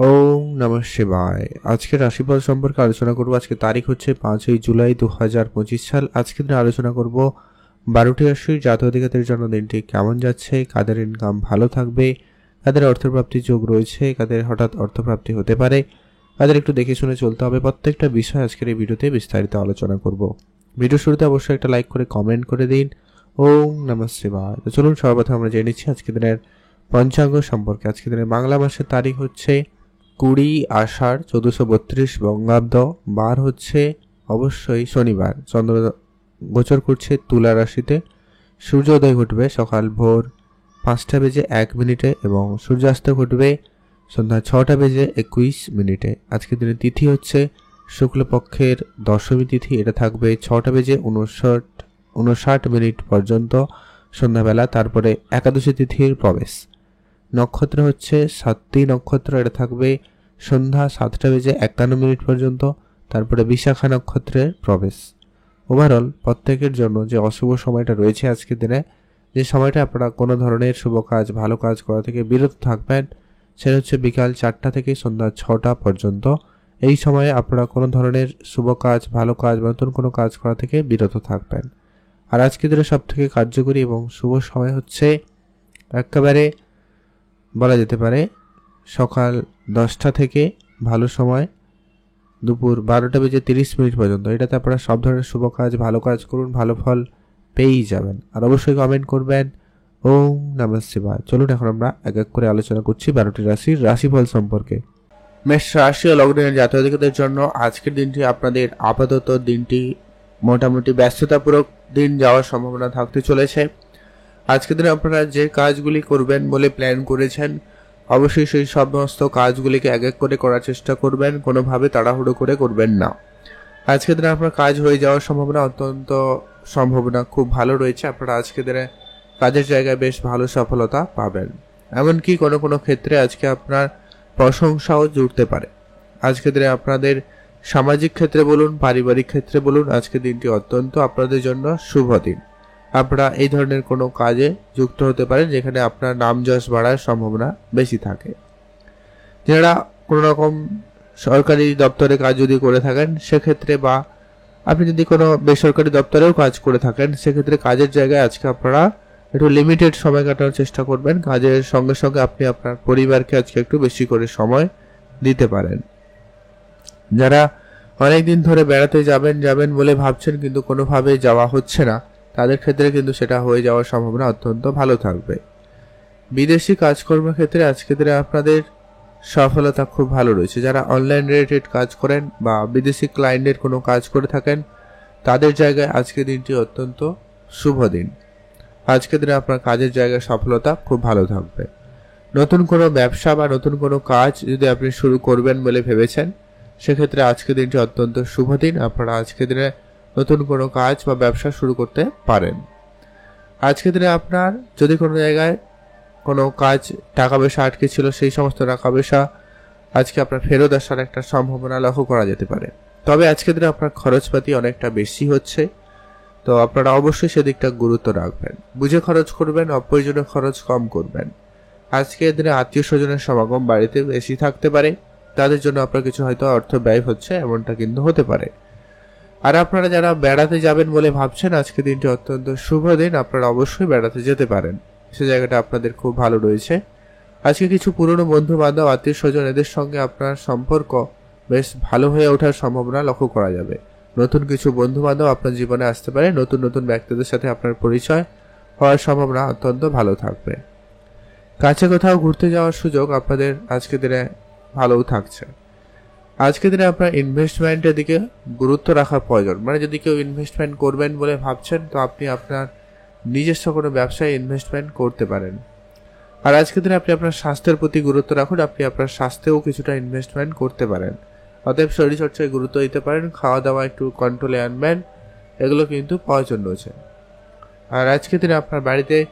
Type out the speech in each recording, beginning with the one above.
ওম নমঃ শিবায়। আজকে রাশিফল সম্পর্কে আলোচনা করব। আজকে তারিখ হচ্ছে 5ই জুলাই 2025 সাল। আজকে দিনে আলোচনা করব 12টি রাশির জাতক-জাতিকাদের জন্য দিনটি কেমন যাচ্ছে, কাদের ইনকাম ভালো থাকবে, কাদের অর্থপ্রাপ্তির যোগ রয়েছে, কাদের হঠাৎ অর্থপ্রাপ্তি হতে পারে, কাদের একটু দেখে শুনে চলতে হবে। প্রত্যেকটা বিষয় আজকের এই ভিডিওতে বিস্তারিত আলোচনা করব। ভিডিও শুরুতে অবশ্যই একটা লাইক করে কমেন্ট করে দিন। ওম নমঃ শিবায়। তো চলুন সর্বপ্রথম আমরা জেনে নিচ্ছি আজকে দিনের পঞ্চাঙ্গ সম্পর্কে। আজকে দিনের বাংলা মাসের তারিখ হচ্ছে 20 আষাঢ় 1432 বঙ্গাব্দ। বার হচ্ছে অবশ্যই শনিবার। চন্দ্র গোচর করছে তুলা রাশিতে। সূর্যোদয় ঘটবে সকাল ভোর 5:01 এবং সূর্যাস্ত ঘটবে সন্ধ্যা 6:21। আজকের দিনের তিথি হচ্ছে শুক্লপক্ষের দশমী তিথি। এটা থাকবে 6:59 পর্যন্ত সন্ধ্যাবেলা। তারপরে একাদশী তিথির প্রবেশ। নক্ষত্র হচ্ছে সাতটি নক্ষত্র। এটা থাকবে সন্ধ্যা 7:51 পর্যন্ত। তারপরে বিশাখা নক্ষত্রের প্রবেশ। ওভারঅল প্রত্যেকের জন্য যে অশুভ সময়টা রয়েছে আজকের দিনে, যে সময়টা আপনারা কোনো ধরনের শুভ কাজ ভালো কাজ করা থেকে বিরত থাকবেন, সেটা হচ্ছে বিকাল 4টা থেকে সন্ধ্যা 6টা পর্যন্ত। এই সময়ে আপনারা কোনো ধরনের শুভ কাজ ভালো কাজ বা নতুন কোনো কাজ করা থেকে বিরত থাকবেন। আর আজকের দিনে সব থেকে কার্যকরী এবং শুভ সময় হচ্ছে একেবারে বলা যেতে পারে সকাল 10টা থেকে ভালো সময় দুপুর 12:30 পর্যন্ত। এটাতে আপনারা সব ধরনের শুভ কাজ ভালো কাজ করুন, ভালো ফল পেয়েই যাবেন। আর অবশ্যই কমেন্ট করবেন ওম নমঃ শিবায়। চলুন এখন আমরা এক এক করে আলোচনা করছি 12টি রাশির রাশিফল সম্পর্কে। মেষ রাশি ও লগ্নের জাতকদের জন্য আজকের দিনটি আপনাদের আপাতত দিনটি মোটামুটি ব্যস্ততাপূর্বক দিন যাওয়ার সম্ভাবনা থাকতে চলেছে। আজকের দিনে আপনারা যে কাজগুলি করবেন বলে প্ল্যান করেছেন, অবশ্যই সেই সমস্ত কাজগুলিকে এক এক করে করার চেষ্টা করবেন। কোনোভাবে তাড়াহুড়ো করে করবেন না। আজকের দিনে আপনার কাজ হয়ে যাওয়ার সম্ভাবনা খুব ভালো রয়েছে। আপনারা আজকের দিনে কাজের জায়গায় বেশ ভালো সফলতা পাবেন। এমনকি কোনো কোনো ক্ষেত্রে আজকে আপনার প্রশংসাও জুড়তে পারে। আজকের দিনে আপনাদের সামাজিক ক্ষেত্রে বলুন, পারিবারিক ক্ষেত্রে বলুন, আজকের দিনটি অত্যন্ত আপনাদের জন্য শুভ দিন। আপনারা এই ধরনের কোনো কাজে যুক্ত হতে পারেন যেখানে আপনার নাম যশ বাড়ার সম্ভাবনা বেশি থাকে। যারা কোনো রকম সরকারি দপ্তরে কাজ যদি করে থাকেন সেক্ষেত্রে, বা আপনি যদি কোনো বেসরকারি দপ্তরেও কাজ করে থাকেন সেক্ষেত্রে কাজের জায়গায় আজকে আপনারা একটু লিমিটেড সময় কাটানোর চেষ্টা করবেন। কাজের সঙ্গে সঙ্গে আপনি আপনার পরিবারকে আজকে একটু বেশি করে সময় দিতে পারেন। যারা অনেকদিন ধরে বেড়াতে যাবেন বলে ভাবছেন কিন্তু কোনোভাবে যাওয়া হচ্ছে না, তাদের ক্ষেত্রে কিন্তু সেটা হয়ে যাওয়ার সম্ভাবনা অত্যন্ত ভালো থাকবে। বিদেশি কাজকর্মের ক্ষেত্রে আজকের দিনে আপনাদের সফলতা খুব ভালো রয়েছে। যারা অনলাইন রিলেটেড কাজ করেন বা বিদেশি ক্লায়েন্টের কোনো কাজ করে থাকেন, তাদের জায়গায় আজকের দিনটি অত্যন্ত শুভ দিন। আজকের দিনে আপনার কাজের জায়গায় সফলতা খুব ভালো থাকবে। নতুন কোনো ব্যবসা বা নতুন কোনো কাজ যদি আপনি শুরু করবেন বলে ভেবেছেন, সেক্ষেত্রে আজকের দিনটি অত্যন্ত শুভ দিন। আপনারা আজকের দিনে নতুন কোনো কাজ বা ব্যবসা শুরু করতে পারেন। আজকের দিনে আপনার যদি কোনো জায়গায় কোনো কাজ টাকা পয়সা আটকে ছিল, সেই সমস্ত টাকা পয়সা আজকে আপনার ফেরত আসার একটা সম্ভাবনা লক্ষ্য করা যেতে পারে। তবে আজকের দিনে আপনার খরচপাতি অনেকটা বেশি হচ্ছে, তো আপনারা অবশ্যই সেদিকটা গুরুত্ব রাখবেন। বুঝে খরচ করবেন, অপ্রয়োজনীয় খরচ কম করবেন। আজকের দিনে আত্মীয় স্বজনের সমাগম বাড়িতে বেশি থাকতে পারে, তাদের জন্য আপনার কিছু হয়তো অর্থ ব্যয় হচ্ছে, এমনটা কিন্তু হতে পারে। আর আপনারা যারা বেড়াতে যাবেন বলে ভাবছেন, আজকে দিনটি অত্যন্ত শুভ দিন। আপনারা অবশ্যই বেড়াতে যেতে পারেন, সে জায়গাটা আপনাদের খুব ভালো রয়েছে। আজকে কিছু পুরনো বন্ধু বান্ধব আত্মীয় স্বজন এদের সঙ্গে আপনার সম্পর্ক বেশ ভালো হয়ে ওঠার সম্ভাবনা লক্ষ্য করা যাবে। নতুন কিছু বন্ধু বান্ধব আপনার জীবনে আসতে পারে, নতুন নতুন ব্যক্তিদের সাথে আপনার পরিচয় হওয়ার সম্ভাবনা অত্যন্ত ভালো থাকবে। কাছে কোথাও ঘুরতে যাওয়ার সুযোগ আপনাদের আজকের দিনে ভালোও থাকছে। আজকের দিনে আপনার ইনভেস্টমেন্টের দিকে গুরুত্ব রাখা প্রয়োজন। মানে যদি কেউ ইনভেস্টমেন্ট করবেন বলে ভাবছেন, তো আপনি আপনার নিজস্ব কোনো ব্যবসায় ইনভেস্টমেন্ট করতে পারেন। আর আজকের দিনে আপনি আপনার স্বাস্থ্যের প্রতি গুরুত্ব রাখুন। আপনি আপনার স্বাস্থ্যেও কিছুটা ইনভেস্টমেন্ট করতে পারেন। অতএব শরীরচর্চায় গুরুত্ব দিতে পারেন, খাওয়া দাওয়া একটু কন্ট্রোলে আনবেন, এগুলো কিন্তু প্রয়োজন রয়েছে। আর আজকের দিনে আপনার বাড়িতে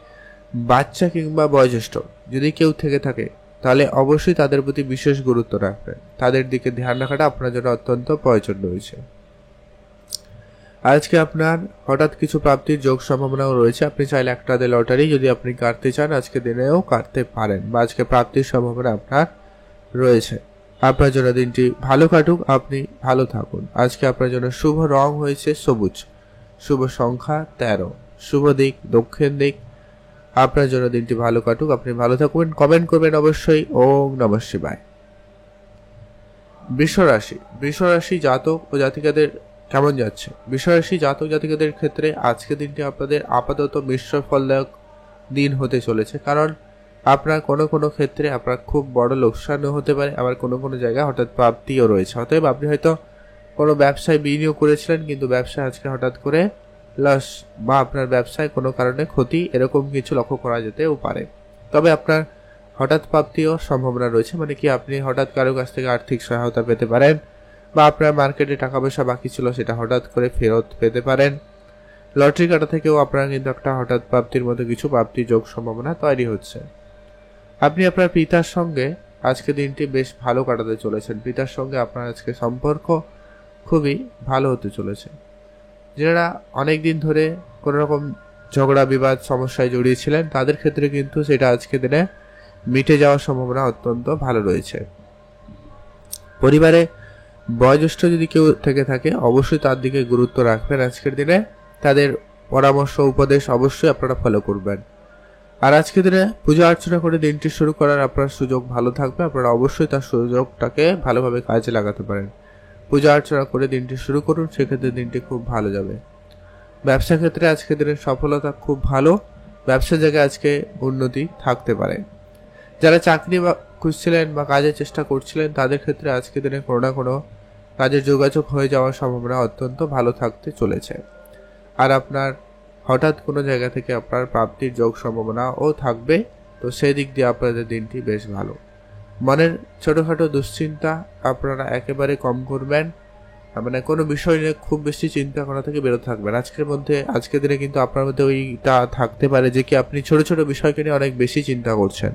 বাচ্চা কিংবা বয়োজ্যেষ্ঠ যদি কেউ থেকে থাকে, তাহলে অবশ্যই তাদের প্রতি বিশেষ গুরুত্ব রাখবেন। তাদের দিকে ধ্যান রাখাটা আপনার জন্য অত্যন্ত প্রয়োজন রয়েছে। আজকে আপনার হঠাৎ কিছু প্রাপ্তির যোগ সম্ভাবনাও রয়েছে। আপনি চাইলে একটা লটারি যদি আপনি কাটতে চান, আজকে দিনেও কাটতে পারেন, বা আজকে প্রাপ্তির সম্ভাবনা আপনার রয়েছে। আপনার জন্য দিনটি ভালো কাটুক, আপনি ভালো থাকুন। আজকে আপনার জন্য শুভ রং হয়েছে সবুজ, শুভ সংখ্যা 13, শুভ দিক দক্ষিণ দিক। আপনার জন্য দিনটি ভালো কাটুক, আপনি ভালো থাকুন। কমেন্ট করবেন অবশ্যই। ওম নমঃ শিবায়। বৃষ রাশি জাতক ও জাতিকাদের কেমন যাচ্ছে? বৃষ রাশি জাতক জাতিকাদের ক্ষেত্রে আজকে দিনটি আপনাদের আপাতত মিশ্র ফলদায়ক দিন হতে চলেছে। কারণ আপনার কোনো ক্ষেত্রে আপনার খুব বড় লোকসানও হতে পারে, আবার কোনো জায়গায় হঠাৎ প্রাপ্তিও রয়েছে। অতএব আপনি হয়তো কোনো ব্যবসায় বিনিয়োগ করেছিলেন, কিন্তু ব্যবসায় আজকে হঠাৎ করে লস বা আপনার ব্যবসায় কোনো কারণে ক্ষতি, এরকম কিছু লক্ষ্য করা যেতেও পারে। তবে আপনার হঠাৎ প্রাপ্তিও সম্ভাবনা রয়েছে, মানে কি আপনি হঠাৎ কারো কাছ থেকে আর্থিক সহায়তা পেতে পারেন, বা আপনার মার্কেটে টাকা পয়সা বাকি ছিল সেটা হঠাৎ করে ফেরত পেতে পারেন। লটারি কাটা থেকেও আপনার কিন্তু একটা হঠাৎ প্রাপ্তির মতো কিছু প্রাপ্তি যোগ সম্ভাবনা তৈরি হচ্ছে। আপনি আপনার পিতার সঙ্গে আজকে দিনটি বেশ ভালো কাটাতে চলেছেন। পিতার সঙ্গে আপনার আজকে সম্পর্ক খুবই ভালো হতে চলেছে। যারা অনেক দিন ধরে কোনো রকম ঝগড়া বিবাদ সমস্যায় জড়িয়েছিলেন, তাদের ক্ষেত্রে কিন্তু সেটা আজকে দিনে মিটে যাওয়ার সম্ভাবনা অত্যন্ত ভালো রয়েছে। পরিবারে বয়োজ্যেষ্ঠ যদি কেউ থেকে থাকে, অবশ্যই তার দিকে গুরুত্ব রাখবেন আজকের দিনে। তাদের পরামর্শ উপদেশ অবশ্যই আপনারা ফলো করবেন। আর আজকে দিনে পূজা অর্চনা করে দিনটি শুরু করার আপনার সুযোগ ভালো থাকবে। আপনারা অবশ্যই তার সুযোগটাকে ভালোভাবে কাজে লাগাতে পারেন। পূজা অর্চনা করে দিনটি শুরু করুন, সেক্ষেত্রে দিনটি খুব ভালো যাবে। ব্যবসা ক্ষেত্রে আজকে দিনের সফলতা খুব ভালো, ব্যবসার জায়গায় আজকে উন্নতি থাকতে পারে। যারা চাকরি খুঁজছিলেন বা কাজের চেষ্টা করছিলেন, তাদের ক্ষেত্রে আজকে দিনে কোনো না কোনো কাজের যোগাযোগ হয়ে যাওয়ার সম্ভাবনা অত্যন্ত ভালো থাকতে চলেছে। আর আপনার হঠাৎ কোনো জায়গা থেকে আপনার প্রাপ্তির যোগ সম্ভাবনাও থাকবে, তো সেই দিক দিয়ে আপনাদের দিনটি বেশ ভালো। মনের ছোটোখাটো দুশ্চিন্তা আপনারা একেবারে কম করবেন, মানে কোনো বিষয় নিয়ে খুব বেশি চিন্তা করা থেকে বেরোতে থাকবেন। আজকের দিনে কিন্তু আপনার মধ্যে ওইটা থাকতে পারে যে কি আপনি ছোট ছোট বিষয়কে নিয়ে অনেক বেশি চিন্তা করছেন।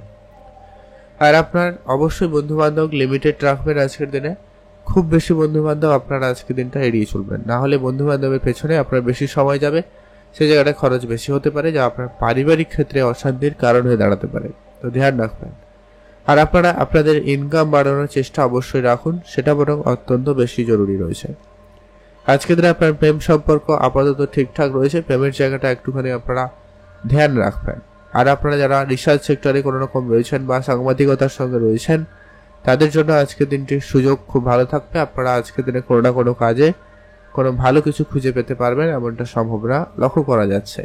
আর আপনার অবশ্যই বন্ধু বান্ধব লিমিটেড রাখবেন আজকের দিনে। খুব বেশি বন্ধু বান্ধব আপনারা আজকের দিনটা এড়িয়ে চলবেন, না হলে বন্ধু বান্ধবের পেছনে আপনার বেশি সময় যাবে, সেই জায়গাটা খরচ বেশি হতে পারে, যা আপনার পারিবারিক ক্ষেত্রে অশান্তির কারণ হয়ে দাঁড়াতে পারে, তো ধ্যান রাখবেন। আর আপনারা আপনাদের ইনকাম বাড়ানোর চেষ্টা অবশ্যই রাখুন, সেটা বরং অত্যন্ত বেশি জরুরি রয়েছে। আজকের দিনে আপনার প্রেম সম্পর্ক আপাতত ঠিকঠাক রয়েছে, প্রেমের জায়গাটা একটুখানি আপনারা ধ্যান রাখবেন। আর আপনারা যারা রিসার্চ সেক্টরে কোনো রকম রয়েছেন বা সাংবাদিকতার সঙ্গে রয়েছেন, তাদের জন্য আজকের দিনটির সুযোগ খুব ভালো থাকবে। আপনারা আজকের দিনে কোনো না কোনো কাজে কোনো ভালো কিছু খুঁজে পেতে পারবেন, এমনটা সম্ভাবনা লক্ষ্য করা যাচ্ছে।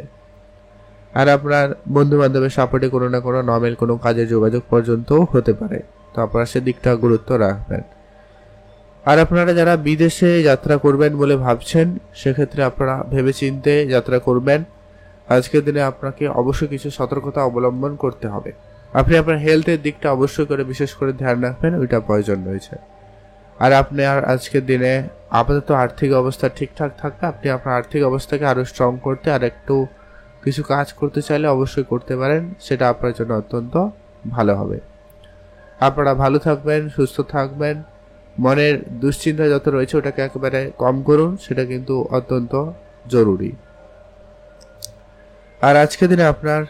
আর আপনার বন্ধু বান্ধবের সাপোর্টে কোনো না কোনো নর্মাল কোনো কাজের যোগাযোগ পর্যন্তও হতে পারে, তো আপনারা সেদিকটা গুরুত্ব রাখবেন। আর আপনারা যারা বিদেশে যাত্রা করবেন বলে ভাবছেন, সেক্ষেত্রে আপনারা ভেবেচিন্তে যাত্রা করবেন। আজকের দিনে আপনাকে অবশ্যই কিছু সতর্কতা অবলম্বন করতে হবে। আপনি আপনার হেলথের দিকটা অবশ্যই করে বিশেষ করে ধ্যান রাখবেন, ওইটা প্রয়োজন রয়েছে। আর আপনি আর আজকের দিনে আপাতত আর্থিক অবস্থা ঠিকঠাক থাকবে। আপনি আপনার আর্থিক অবস্থাকে আরও স্ট্রং করতে আর একটু কিছু কাজ করতে চাইলে অবশ্যই করতে পারেন, সেটা আপনার জন্য অত্যন্ত ভালো হবে। আপনারা ভালো থাকবেন, সুস্থ থাকবেন। মনের দুশ্চিন্তা যত রয়েছে ওটাকে একেবারে কম করুন, সেটা কিন্তু অত্যন্ত জরুরি। আর আজকের দিনে আপনার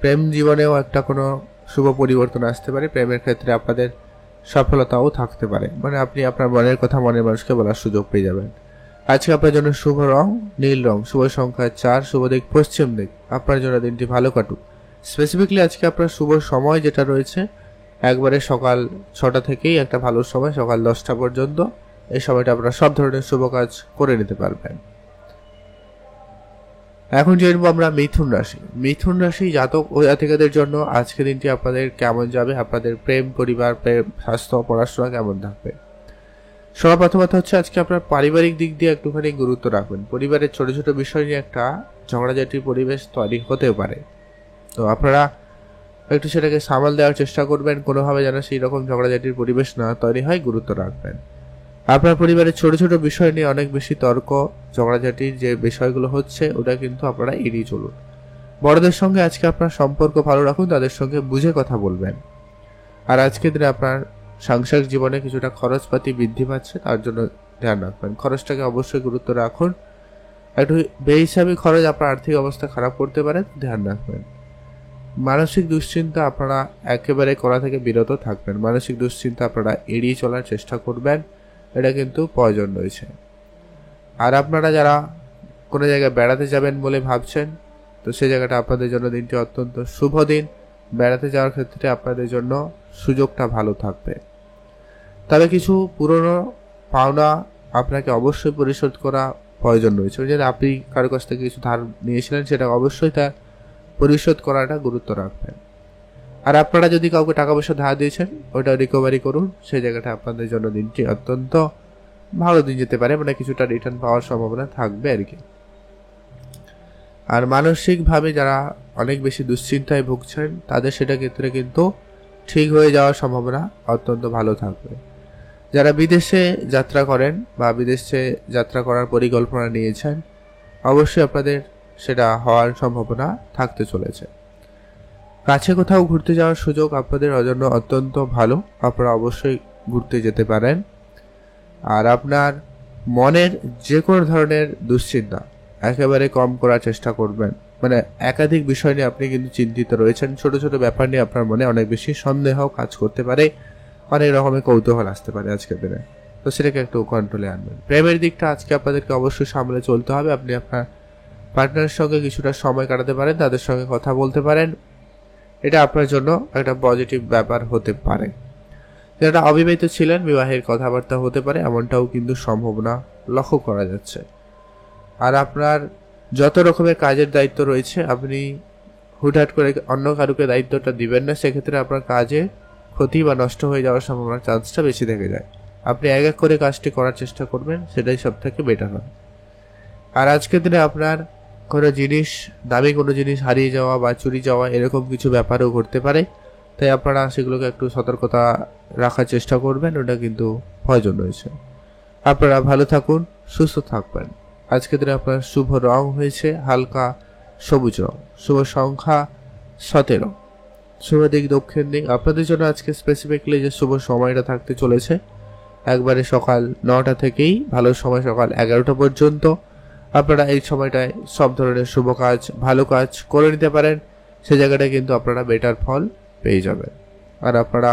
প্রেম জীবনেও একটা কোনো শুভ পরিবর্তন আসতে পারে। প্রেমের ক্ষেত্রে আপনাদের সফলতাও থাকতে পারে, মানে আপনি আপনার মনের কথা মনের মানুষকে বলার সুযোগ পেয়ে যাবেন। আজকে আপনার জন্য শুভ রং নীল রং, শুভ সংখ্যা 4, শুভ দিক পশ্চিম দিক। আপনার জন্য দিনটি ভালো কাটুক। স্পেসিফিকলি আজকে আপনার শুভ সময় যেটা রয়েছে, একবারে সকাল 6টা থেকেই একটা ভালো সময়, সকাল 10টা পর্যন্ত। এই সময়টা আপনারা সব ধরনের শুভ কাজ করে নিতে পারবেন। এখন জানবো আমরা মিথুন রাশি। মিথুন রাশি জাতক ও জাতিকাদের জন্য আজকে দিনটি আপনাদের কেমন যাবে, আপনাদের প্রেম, পরিবার, প্রেম, স্বাস্থ্য, পড়াশোনা কেমন থাকবে। সর্বপ্রথমত হচ্ছে আজকে আপনার পারিবারিক দিক দিয়ে একটুখানি গুরুত্ব রাখবেন। পরিবারের ছোট ছোট বিষয় নিয়ে একটা ঝগড়াঝাটির পরিবেশ তৈরি হতেও পারে, তো আপনারা একটু সেটাকে সামাল দেওয়ার চেষ্টা করবেন, কোনোভাবে যেন সেই রকম ঝগড়াঝাটির পরিবেশ না তৈরি হয়, গুরুত্ব রাখবেন। আপনার পরিবারের ছোট ছোট বিষয় নিয়ে অনেক বেশি তর্ক ঝগড়াঝাটির যে বিষয়গুলো হচ্ছে, ওটা কিন্তু আপনারা এড়িয়ে চলুন। বড়দের সঙ্গে আজকে আপনার সম্পর্ক ভালো রাখুন, তাদের সঙ্গে বুঝে কথা বলবেন। আর আজকের দিনে আপনার সাংসারিক জীবনে কিছুটা খরচপাতি বৃদ্ধি পাচ্ছে, তার জন্য ধ্যান রাখবেন। খরচটাকে অবশ্যই গুরুত্ব রাখুন, একটু বেহিসাবি খরচ আপনার আর্থিক অবস্থা খারাপ করতে পারে, ধ্যান রাখবেন। মানসিক দুশ্চিন্তা আপনারা একেবারে করা থেকে বিরত থাকবেন। মানসিক দুশ্চিন্তা আপনারা এড়িয়ে চলার চেষ্টা করবেন, এটা কিন্তু প্রয়োজন রয়েছে। আর আপনারা যারা কোনো জায়গায় বেড়াতে যাবেন বলে ভাবছেন, তো সেই জায়গাটা আপনাদের জন্য দিনটি অত্যন্ত শুভ দিন। বেড়াতে যাওয়ার ক্ষেত্রে আপনাদের জন্য সুযোগটা ভালো থাকবে। তবে কিছু পুরনো পাওনা আপনাকে অবশ্যই পরিশোধ করা প্রয়োজন রয়েছে। যদি আপনি কারো কাছ থেকে কিছু ধার নিয়েছিলেন, সেটা অবশ্যই তার পরিশোধ করাটা গুরুত্ব রাখবেন। আর আপনারা যদি কাউকে টাকা পয়সা ধার দিয়েছেন, ওটা রিকভারি করুন। সেই জায়গাটা আপনাদের জন্য দিনটি অত্যন্ত ভালো দিন যেতে পারে, মানে কিছুটা রিটার্ন পাওয়ার সম্ভাবনা থাকবে আর কি। আর মানসিকভাবে যারা অনেক বেশি দুশ্চিন্তায় ভুগছেন, তাদের সেটা ক্ষেত্রে কিন্তু ঠিক হয়ে যাওয়ার সম্ভাবনা অত্যন্ত ভালো থাকবে। যারা বিদেশে যাত্রা করেন বা বিদেশে যাত্রা করার পরিকল্পনা নিয়েছেন, অবশ্যই আপনাদের সেটা হওয়ার সম্ভাবনা থাকতে চলেছে। কাছে কোথাও ঘুরতে যাওয়ার সুযোগ আপনাদের জন্য অত্যন্ত ভালো, আপনারা অবশ্যই ঘুরতে যেতে পারেন। আর আপনার মনের যে কোনো ধরনের দুশ্চিন্তা একেবারে কম করার চেষ্টা করবেন। মানে একাধিক বিষয় নিয়ে আপনি কিন্তু চিন্তিত রয়েছেন, ছোট ছোট ব্যাপার নিয়ে আপনার মনে অনেক বেশি সন্দেহ কাজ করতে পারে, অনেক রকমের কৌতূহল আসতে পারে আজকের দিনে। তো সেটাকে একটু কন্ট্রোলে আনবেন। প্রেমের দিকটা আজকে আপনাদেরকে অবশ্যই সামলে চলতে হবে। আপনি আপনার পার্টনারের সঙ্গে কিছুটা সময় কাটাতে পারেন, তাদের সঙ্গে কথা বলতে পারেন, এটা আপনার জন্য একটা পজিটিভ ব্যাপার হতে পারে। যারা অবিবাহিত ছিলেন, বিবাহের কথাবার্তা হতে পারে, এমনটাও কিন্তু সম্ভাবনা লক্ষ্য করা যাচ্ছে। আর আপনার যত রকমের কাজের দায়িত্ব রয়েছে, আপনি হুটহাট করে অন্য কারুকে দায়িত্বটা দিবেন না, সেক্ষেত্রে আপনার কাজে ক্ষতি বা নষ্ট হয়ে যাওয়ার সম্ভাবনার চান্সটা বেশি থেকে যায়। আপনি এক এক করে কাজটি করার চেষ্টা করবেন, সেটাই সব থেকে বেটার হয়। আর আজকের দিনে আপনার কোনো জিনিস, দামি কোনো জিনিস হারিয়ে যাওয়া বা চুরি যাওয়া এরকম কিছু ব্যাপারও ঘটতে পারে, তাই আপনারা সেগুলোকে একটু সতর্কতা রাখার চেষ্টা করবেন, ওটা কিন্তু প্রয়োজন রয়েছে। আপনারা ভালো থাকুন, সুস্থ থাকবেন। আজকের দিনে আপনার শুভ রং হয়েছে হালকা সবুজ রং, শুভ সংখ্যা 17, শুভ দিক দক্ষিণ দিক। আপনাদের জন্য আজকে স্পেসিফিকলি যে শুভ সময়টা থাকতে চলেছে, একবারে সকাল 9টা থেকেই ভালো সময় সকাল 11টা পর্যন্ত। আপনারা এই সময়টায় সব ধরনের শুভ কাজ, ভালো কাজ করে নিতে পারেন, সে জায়গাটায় কিন্তু আপনারা বেটার ফল পেয়ে যাবেন। আর আপনারা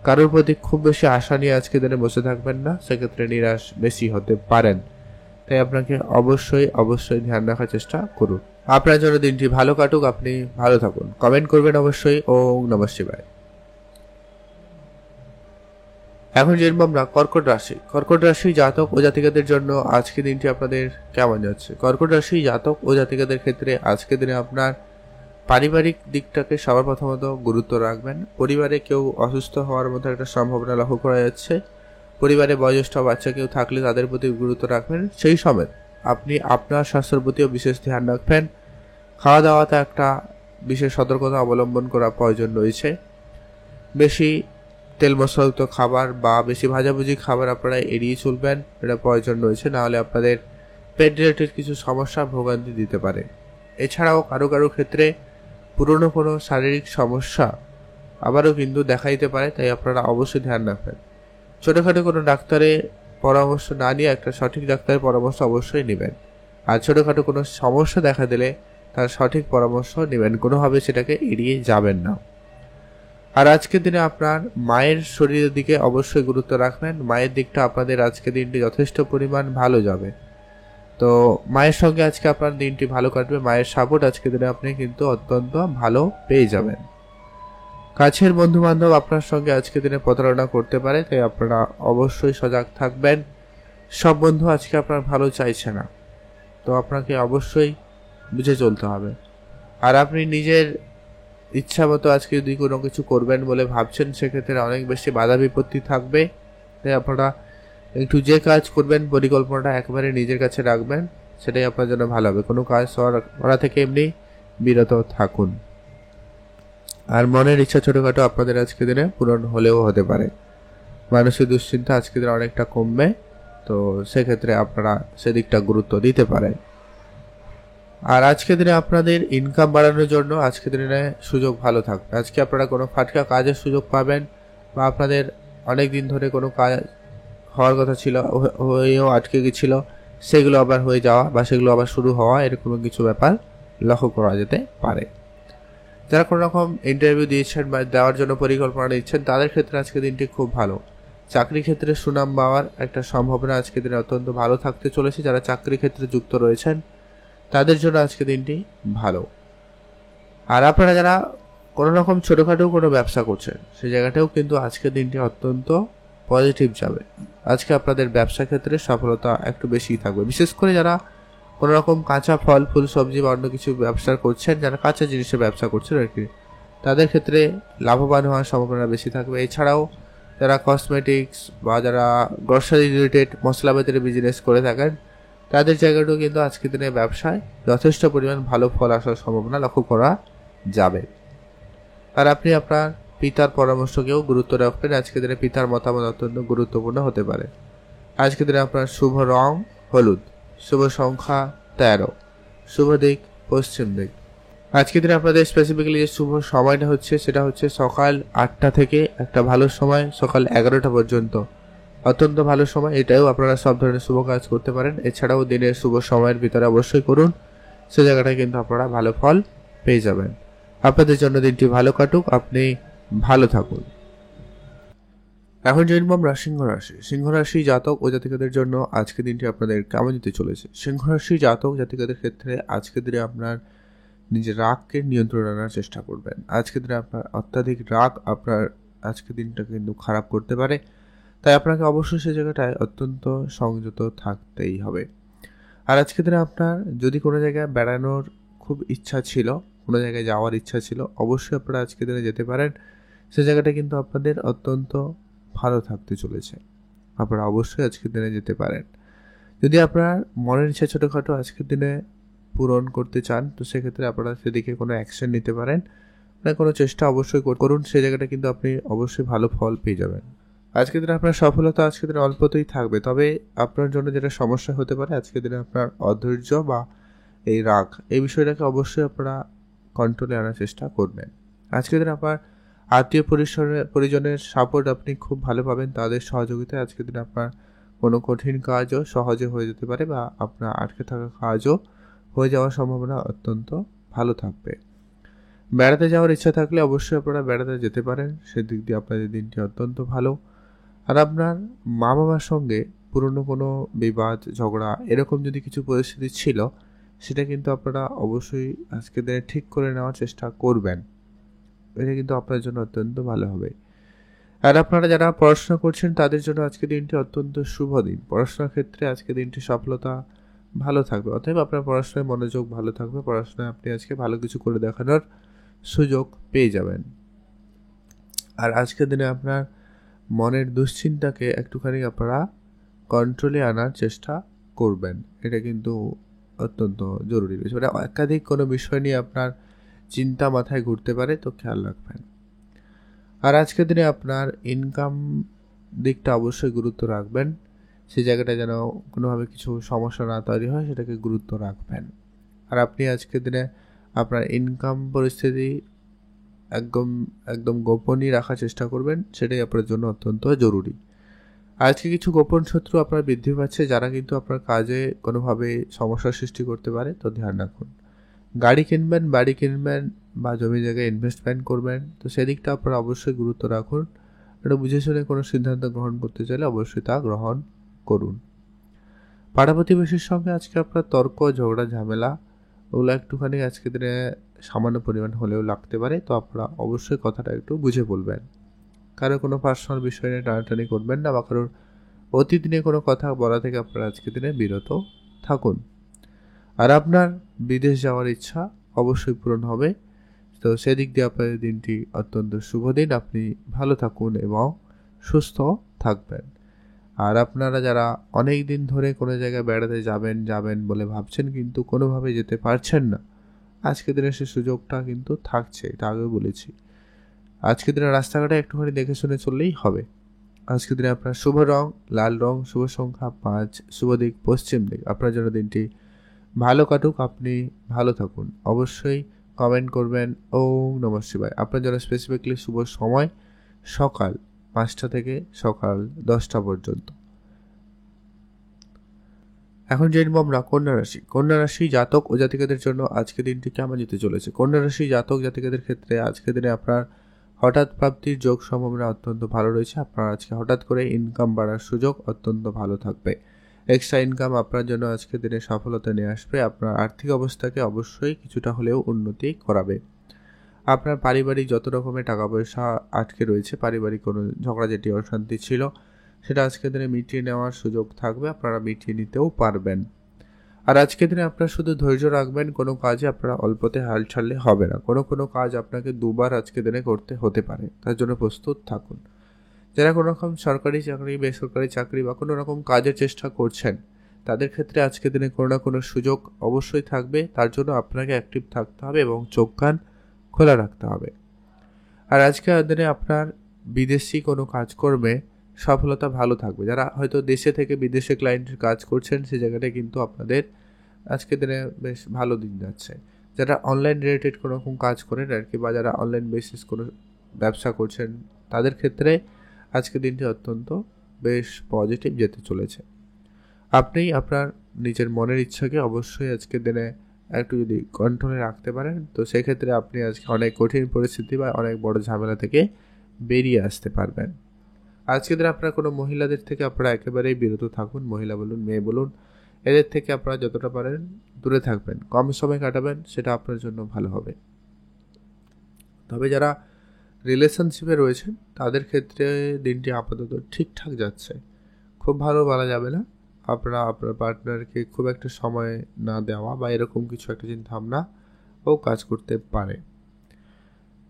কারোর প্রতি খুব বেশি আশা নিয়ে আজকে দিনে বসে থাকবেন না, সেক্ষেত্রে নিরাশ বেশি হতে পারেন। তাই আপনাকে অবশ্যই ধ্যান রাখার চেষ্টা করুন। আপনার জন্য দিনটি ভালো কাটুক, আপনি ভালো থাকুন। কমেন্ট করবেন অবশ্যই। ওম নমঃ শিবায়। এখন জানবো আমরা কর্কট রাশি জাতক ও জাতিকাদের জন্য আজকে দিনটি আপনাদের কেমন যাচ্ছে। কর্কট রাশি জাতক ও জাতিকাদের ক্ষেত্রে আজকে দিনে আপনার পারিবারিক দিকটাকে সবার প্রথমত গুরুত্ব রাখবেন। পরিবারে কেউ অসুস্থ হওয়ার মতো একটা সম্ভাবনা লক্ষ্য করা যাচ্ছে। পরিবারে বয়োজ্যেষ্ঠ বাচ্চা কেউ থাকলে তাদের প্রতি গুরুত্ব রাখবেন। সেই সময় আপনি আপনার স্বাস্থ্যের প্রতিও বিশেষ ধ্যান রাখবেন। খাওয়া দাওয়াতে একটা বিশেষ সতর্কতা অবলম্বন করা প্রয়োজন রয়েছে। বেশি তেল মশলাযুক্ত খাবার বা বেশি ভাজাভুজি খাবার আপনারা এড়িয়ে চলবেন, এটা প্রয়োজন রয়েছে। নাহলে আপনাদের পেট রিলেটেড কিছু সমস্যা ভোগান্তি দিতে পারে। এছাড়াও কারো ক্ষেত্রে পুরনো কোনো শারীরিক সমস্যা আবারও কিন্তু দেখা দিতে পারে, তাই আপনারা অবশ্যই ধ্যান রাখবেন। ছোটোখাটো কোনো ডাক্তারের পরামর্শ না নিয়ে একটা সঠিক ডাক্তারের পরামর্শ অবশ্যই নেবেন। আর ছোটোখাটো কোনো সমস্যা দেখা দিলে তার সঠিক পরামর্শ নেবেন, কোনোভাবে সেটাকে এড়িয়ে যাবেন না। আর আজকের দিনে আপনার মায়ের শরীরের দিকে অবশ্যই গুরুত্ব রাখবেন। মায়ের দিকটা আপনাদের আজকের দিনটি যথেষ্ট পরিমাণ ভালো যাবে। তো মায়ের সঙ্গে আজকে আপনার দিনটি ভালো কাটবে। মায়ের সাপোর্ট আজকের দিনে আপনি কিন্তু অত্যন্ত ভালো পেয়ে যাবেন। কাছের বন্ধু বান্ধব আপনার সঙ্গে আজকের দিনে প্রতারণা করতে পারে, তাই আপনারা অবশ্যই সজাগ থাকবেন। সব বন্ধু আজকে আপনার ভালো চাইছে না, তো আপনাকে অবশ্যই বুঝে চলতে হবে। আর আপনি নিজের ইচ্ছা মতো আজকে যদি কোনো কিছু করবেন বলে ভাবছেন, সেক্ষেত্রে অনেক বেশি বাধা বিপত্তি থাকবে। তাই আপনারা একটু যে কাজ করবেন পরিকল্পনাটা একেবারে নিজের কাছে রাখবেন, সেটাই আপনার জন্য ভালো হবে। কোনো কাজ করা থেকে এমনি বিরত থাকুন। আর মনের ইচ্ছা ছোটোখাটো আপনাদের আজকে দিনে পূরণ হলেও হতে পারে। মানসিক দুশ্চিন্তা আজকে দিনে অনেকটা কমবে, তো সেক্ষেত্রে আপনারা সেদিকটা গুরুত্ব দিতে পারেন। আর আজকে দিনে আপনাদের ইনকাম বাড়ানোর জন্য আজকে দিনে সুযোগ ভালো থাকবে। আজকে আপনারা কোনো ফাটকা কাজের সুযোগ পাবেন, বা আপনাদের অনেক দিন ধরে কোনো কাজ হওয়ার কথা ছিল, হয়েও আটকে গেছিল, সেগুলো আবার হয়ে যাওয়া বা সেগুলো আবার শুরু হওয়া, এরকম কিছু ব্যাপার লক্ষ্য করা যেতে পারে। যারা কোনো রকম ইন্টারভিউ দিয়েছেন বা দেওয়ার জন্য পরিকল্পনা নিচ্ছেন তাদের ক্ষেত্রে আজকের দিনটি খুব ভালো। চাকরি ক্ষেত্রে সুনাম পাওয়ার একটা সম্ভাবনা আজকের দিনে অত্যন্ত ভালো থাকতে চলেছে। যারা চাকরি ক্ষেত্রে যুক্ত রয়েছেন তাদের জন্য আজকের দিনটি ভালো। আর আপনারা যারা কোনো রকম ছোটোখাটো কোনো ব্যবসা করছেন সেই জায়গাটাও কিন্তু আজকের দিনটি অত্যন্ত পজিটিভ যাবে। আজকে আপনাদের ব্যবসা ক্ষেত্রে সফলতা একটু বেশিই থাকবে। বিশেষ করে যারা কোনো রকম কাঁচা ফল ফুল সবজি বা অন্য কিছু ব্যবসা করছেন, যারা কাঁচা জিনিসের ব্যবসা করছেন আর কি, তাদের ক্ষেত্রে লাভবান হওয়ার সম্ভাবনা বেশি থাকবে। এছাড়াও যারা কসমেটিক্স বা যারা গ্রসারি রিলেটেড মশলাপাতির বিজনেস করে থাকেন তাদের জায়গাটাও কিন্তু আজকের দিনে ব্যবসায় যথেষ্ট পরিমাণ ভালো ফল আসার সম্ভাবনা লক্ষ্য করা যাবে। আর আপনি আপনার পিতার পরামর্শকেও গুরুত্ব রাখবেন। আজকের দিনে পিতার মতামত অত্যন্ত গুরুত্বপূর্ণ হতে পারে। আজকের দিনে আপনার শুভ রং হলুদ, শুভ সংখ্যা 13, শুভ দিক পশ্চিম দিক। আজকের দিনে আপনাদের স্পেসিফিক্যালি যে শুভ সময়টা হচ্ছে সেটা হচ্ছে সকাল 8টা থেকে একটা ভালো সময় সকাল 11টা পর্যন্ত, অত্যন্ত ভালো সময়। এটাও আপনারা সব ধরনের শুভ কাজ করতে পারেন। এছাড়াও দিনের শুভ সময়ের ভিতরে অবশ্যই করুন, সে জায়গাটায় কিন্তু আপনারা ভালো ফল পেয়ে যাবেন। আপনাদের জন্য দিনটি ভালো কাটুক, আপনি ভালো থাকুন। এখন জন্ম আমরা সিংহ রাশি। সিংহ রাশি জাতক ও জাতিকাদের জন্য আজকের দিনটি আপনাদের কেমন যেতে চলেছে? সিংহ রাশি জাতক জাতিকাদের ক্ষেত্রে আজকের দিনে আপনার নিজের রাগকে নিয়ন্ত্রণ আনার চেষ্টা করবেন। আজকের দিনে আপনার অত্যাধিক রাগ আপনার আজকের দিনটা কিন্তু খারাপ করতে পারে, তাই আপনাকে অবশ্যই সে জায়গাটায় অত্যন্ত সংযত থাকতেই হবে। আর আজকের দিনে আপনার যদি কোনো জায়গায় বেড়ানোর খুব ইচ্ছা ছিল, কোনো জায়গায় যাওয়ার ইচ্ছা ছিল, অবশ্যই আপনারা আজকের দিনে যেতে পারেন। সে জায়গাটা কিন্তু আপনাদের অত্যন্ত ভালো থাকতে চলেছে। আপনারা অবশ্যই আজকের দিনে যেতে পারেন। যদি আপনার মনের ইচ্ছা ছোটোখাটো আজকের দিনে পূরণ করতে চান তো সেক্ষেত্রে আপনারা সেদিকে কোনো অ্যাকশন নিতে পারেন, না কোনো চেষ্টা অবশ্যই করুন, সেই জায়গাটা কিন্তু আপনি অবশ্যই ভালো ফল পেয়ে যাবেন। আজকের দিনে আপনার সফলতা আজকের দিনে অল্পতেই থাকবে, তবে আপনার জন্য যেটা সমস্যা হতে পারে আজকের দিনে আপনার অধৈর্য বা এই রাগ, এই বিষয়টাকে অবশ্যই আপনারা কন্ট্রোলে আনার চেষ্টা করবেন। আজকের দিনে আপনার আত্মীয় পরিজনের সাপোর্ট আপনি খুব ভালো পাবেন, তাদের সহযোগিতায় আজকের দিনে আপনার কোনো কঠিন কাজও সহজে হয়ে যেতে পারে বা আপনার আটকে থাকা কাজও হয়ে যাওয়ার সম্ভাবনা অত্যন্ত ভালো থাকবে। বেড়াতে যাওয়ার ইচ্ছা থাকলে অবশ্যই আপনারা বেড়াতে যেতে পারেন, সেদিক দিয়ে আপনাদের দিনটি অত্যন্ত ভালো। আর আপনার মা বাবার সঙ্গে পুরনো কোনো বিবাদ ঝগড়া এরকম যদি কিছু পরিস্থিতি ছিল সেটা কিন্তু আপনারা অবশ্যই আজকের দিনে ঠিক করে নেওয়ার চেষ্টা করবেন। এটা কিন্তু আপনার জন্য অত্যন্ত ভালো হবে। আর আপনারা যারা পড়াশোনা করছেন তাদের জন্য আজকের দিনটি অত্যন্ত শুভ দিন। পড়াশোনার ক্ষেত্রে আজকের দিনটি সফলতা ভালো থাকবে, অতএব আপনার পড়াশোনায় মনোযোগ ভালো থাকবে। পড়াশোনায় আপনি আজকে ভালো কিছু করে দেখানোর সুযোগ পেয়ে যাবেন। আর আজকের দিনে আপনার মনের দুশ্চিন্তাকে একটুখানি আপনারা কন্ট্রোলে আনার চেষ্টা করবেন, এটা কিন্তু অত্যন্ত জরুরি বিষয়। মানে একাধিক কোনো বিষয় নিয়ে আপনার চিন্তা মাথায় ঘুরতে পারে, তো খেয়াল রাখবেন। আর আজকের দিনে আপনার ইনকাম দিকটা অবশ্যই গুরুত্ব রাখবেন, সেই জায়গাটা যেন কোনোভাবে কিছু সমস্যা না তৈরি হয় সেটাকে গুরুত্ব রাখবেন। আর আপনি আজকের দিনে আপনার ইনকাম পরিস্থিতি একদম গোপনই রাখার চেষ্টা করবেন, সেটাই আপনার জন্য অত্যন্ত জরুরি। আজকে কিছু গোপন শত্রু আপনার বৃদ্ধি পাচ্ছে, যারা কিন্তু আপনার কাজে কোনোভাবে সমস্যার সৃষ্টি করতে পারে, তো ধ্যান রাখুন। গাড়ি কিনবেন, বাড়ি কিনবেন বা জমি জায়গায় ইনভেস্টমেন্ট করবেন, তো সেদিকটা আপনারা অবশ্যই গুরুত্ব রাখুন। এটা বুঝে শুনে কোনো সিদ্ধান্ত গ্রহণ করতে চাইলে অবশ্যই তা গ্রহণ করুন। পাড়া প্রতিবেশীর সঙ্গে আজকে আপনার তর্ক ঝগড়া ঝামেলা ওগুলো একটুখানি আজকে দিনে সামান্য পরিমাণ হলেও লাগতে পারে, তো আপনারা অবশ্যই কথাটা একটু বুঝে বলবেন। কারো কোনো পার্সোনাল বিষয় নিয়ে টানাটানি করবেন না বা কারোর অতীত নিয়ে কোনো কথা বলা থেকে আপনারা আজকে দিনে বিরত থাকুন। আর আপনার বিদেশ যাওয়ার ইচ্ছা অবশ্যই পূরণ হবে, তো সেদিক দিয়ে আপনাদের দিনটি অত্যন্ত শুভ দিন। আপনি ভালো থাকুন এবং সুস্থ থাকবেন। আর আপনারা যারা অনেক দিন ধরে কোনো জায়গায় বেড়াতে যাবেন বলে ভাবছেন কিন্তু কোনোভাবে যেতে পারছেন না, আজকের দিনে সে সুযোগটা কিন্তু থাকছে, এটা আগেও বলেছি। আজকের দিনে রাস্তাঘাটে একটুখানি দেখে শুনে চললেই হবে। আজকের দিনে আপনার শুভ রং লাল রং, শুভ সংখ্যা 5, শুভ দিক পশ্চিম দিক। আপনার জন্য দিনটি ভালো কাটুক, আপনি ভালো থাকুন। অবশ্যই কমেন্ট করবেন ওম নমঃ শিবায়। আপনার জন্য স্পেসিফিকলি শুভ সময় সকাল 5টা থেকে সকাল 10টা পর্যন্ত। এখন জেনব আমরা কন্যা রাশি জাতক ও জাতিকাদের জন্য আজকে দিনটি কেমন যেতে চলেছে। কন্যা রাশি জাতক জাতিকাদের ক্ষেত্রে আজকে দিনে আপনার হঠাৎ প্রাপ্তির যোগ সম্ভাবনা অত্যন্ত ভালো রয়েছে। আপনার আজকে হঠাৎ করে ইনকাম বাড়ার সুযোগ অত্যন্ত ভালো থাকবে। এক্সট্রা ইনকাম আপনার জন্য আজকে দিনে সফলতা নিয়ে আসবে। আপনার আর্থিক অবস্থাকে অবশ্যই কিছুটা হলেও উন্নতি করাবে। আপনার পারিবারিক যত রকমের টাকা পয়সা আটকে রয়েছে, পারিবারিক কোনো ঝগড়াঝাটি অশান্তি ছিল, সেটা আজকের দিনে মিটিয়ে নেওয়ার সুযোগ থাকবে, আপনারা মিটিয়ে নিতেও পারবেন। আর আজকের দিনে আপনারা শুধু ধৈর্য রাখবেন, কোনো কাজে আপনারা অল্পতে হাল ছাড়লে হবে না। কোনো কাজ আপনাকে দুবার আজকের দিনে করতে হতে পারে, তার জন্য প্রস্তুত থাকুন। যারা কোনো রকম সরকারি চাকরি, বেসরকারি চাকরি বা কোনো রকম কাজের চেষ্টা করছেন, তাদের ক্ষেত্রে আজকের দিনে কোনো না কোনো সুযোগ অবশ্যই থাকবে। তার জন্য আপনাকে অ্যাক্টিভ থাকতে হবে এবং চোখ কান খোলা রাখতে হবে। আর আজকের দিনে আপনার বিদেশি কোনো কাজকর্মে সফলতা ভালো থাকবে। যারা হয়তো দেশে থেকে বিদেশে ক্লায়েন্টের কাজ করছেন, সেই জায়গাটায় কিন্তু আপনাদের আজকের দিনে বেশ ভালো দিন যাচ্ছে। যারা অনলাইন রিলেটেড কোনো রকম কাজ করেন আর কি, বা যারা অনলাইন বেসিস কোনো ব্যবসা করছেন, তাদের ক্ষেত্রে আজকের দিনটি অত্যন্ত বেশ পজিটিভ যেতে চলেছে। আপনি আপনার নিজের মনের ইচ্ছাকে অবশ্যই আজকের দিনে একটু যদি কন্ট্রোলে রাখতে পারেন, তো সেক্ষেত্রে আপনি আজকে অনেক কঠিন পরিস্থিতি বা অনেক বড় ঝামেলা থেকে বেরিয়ে আসতে পারবেন। আজকের দিনে আপনার কোনো মহিলাদের থেকে আপনারা একেবারেই বিরত থাকুন। মহিলা বলুন, মেয়ে বলুন, এদের থেকে আপনারা যতটা পারেন দূরে থাকবেন, কম সময় কাটাবেন, সেটা আপনার জন্য ভালো হবে। তবে যারা রিলেশনশিপে রয়েছেন, তাদের ক্ষেত্রে দিনটি আপাতত ঠিকঠাক যাচ্ছে, খুব ভালো বলা যাবে না। আপনারা আপনার পার্টনারকে খুব একটা সময় না দেওয়া বা এরকম কিছু একটা চিন্তা ভাবনা ও কাজ করতে পারে।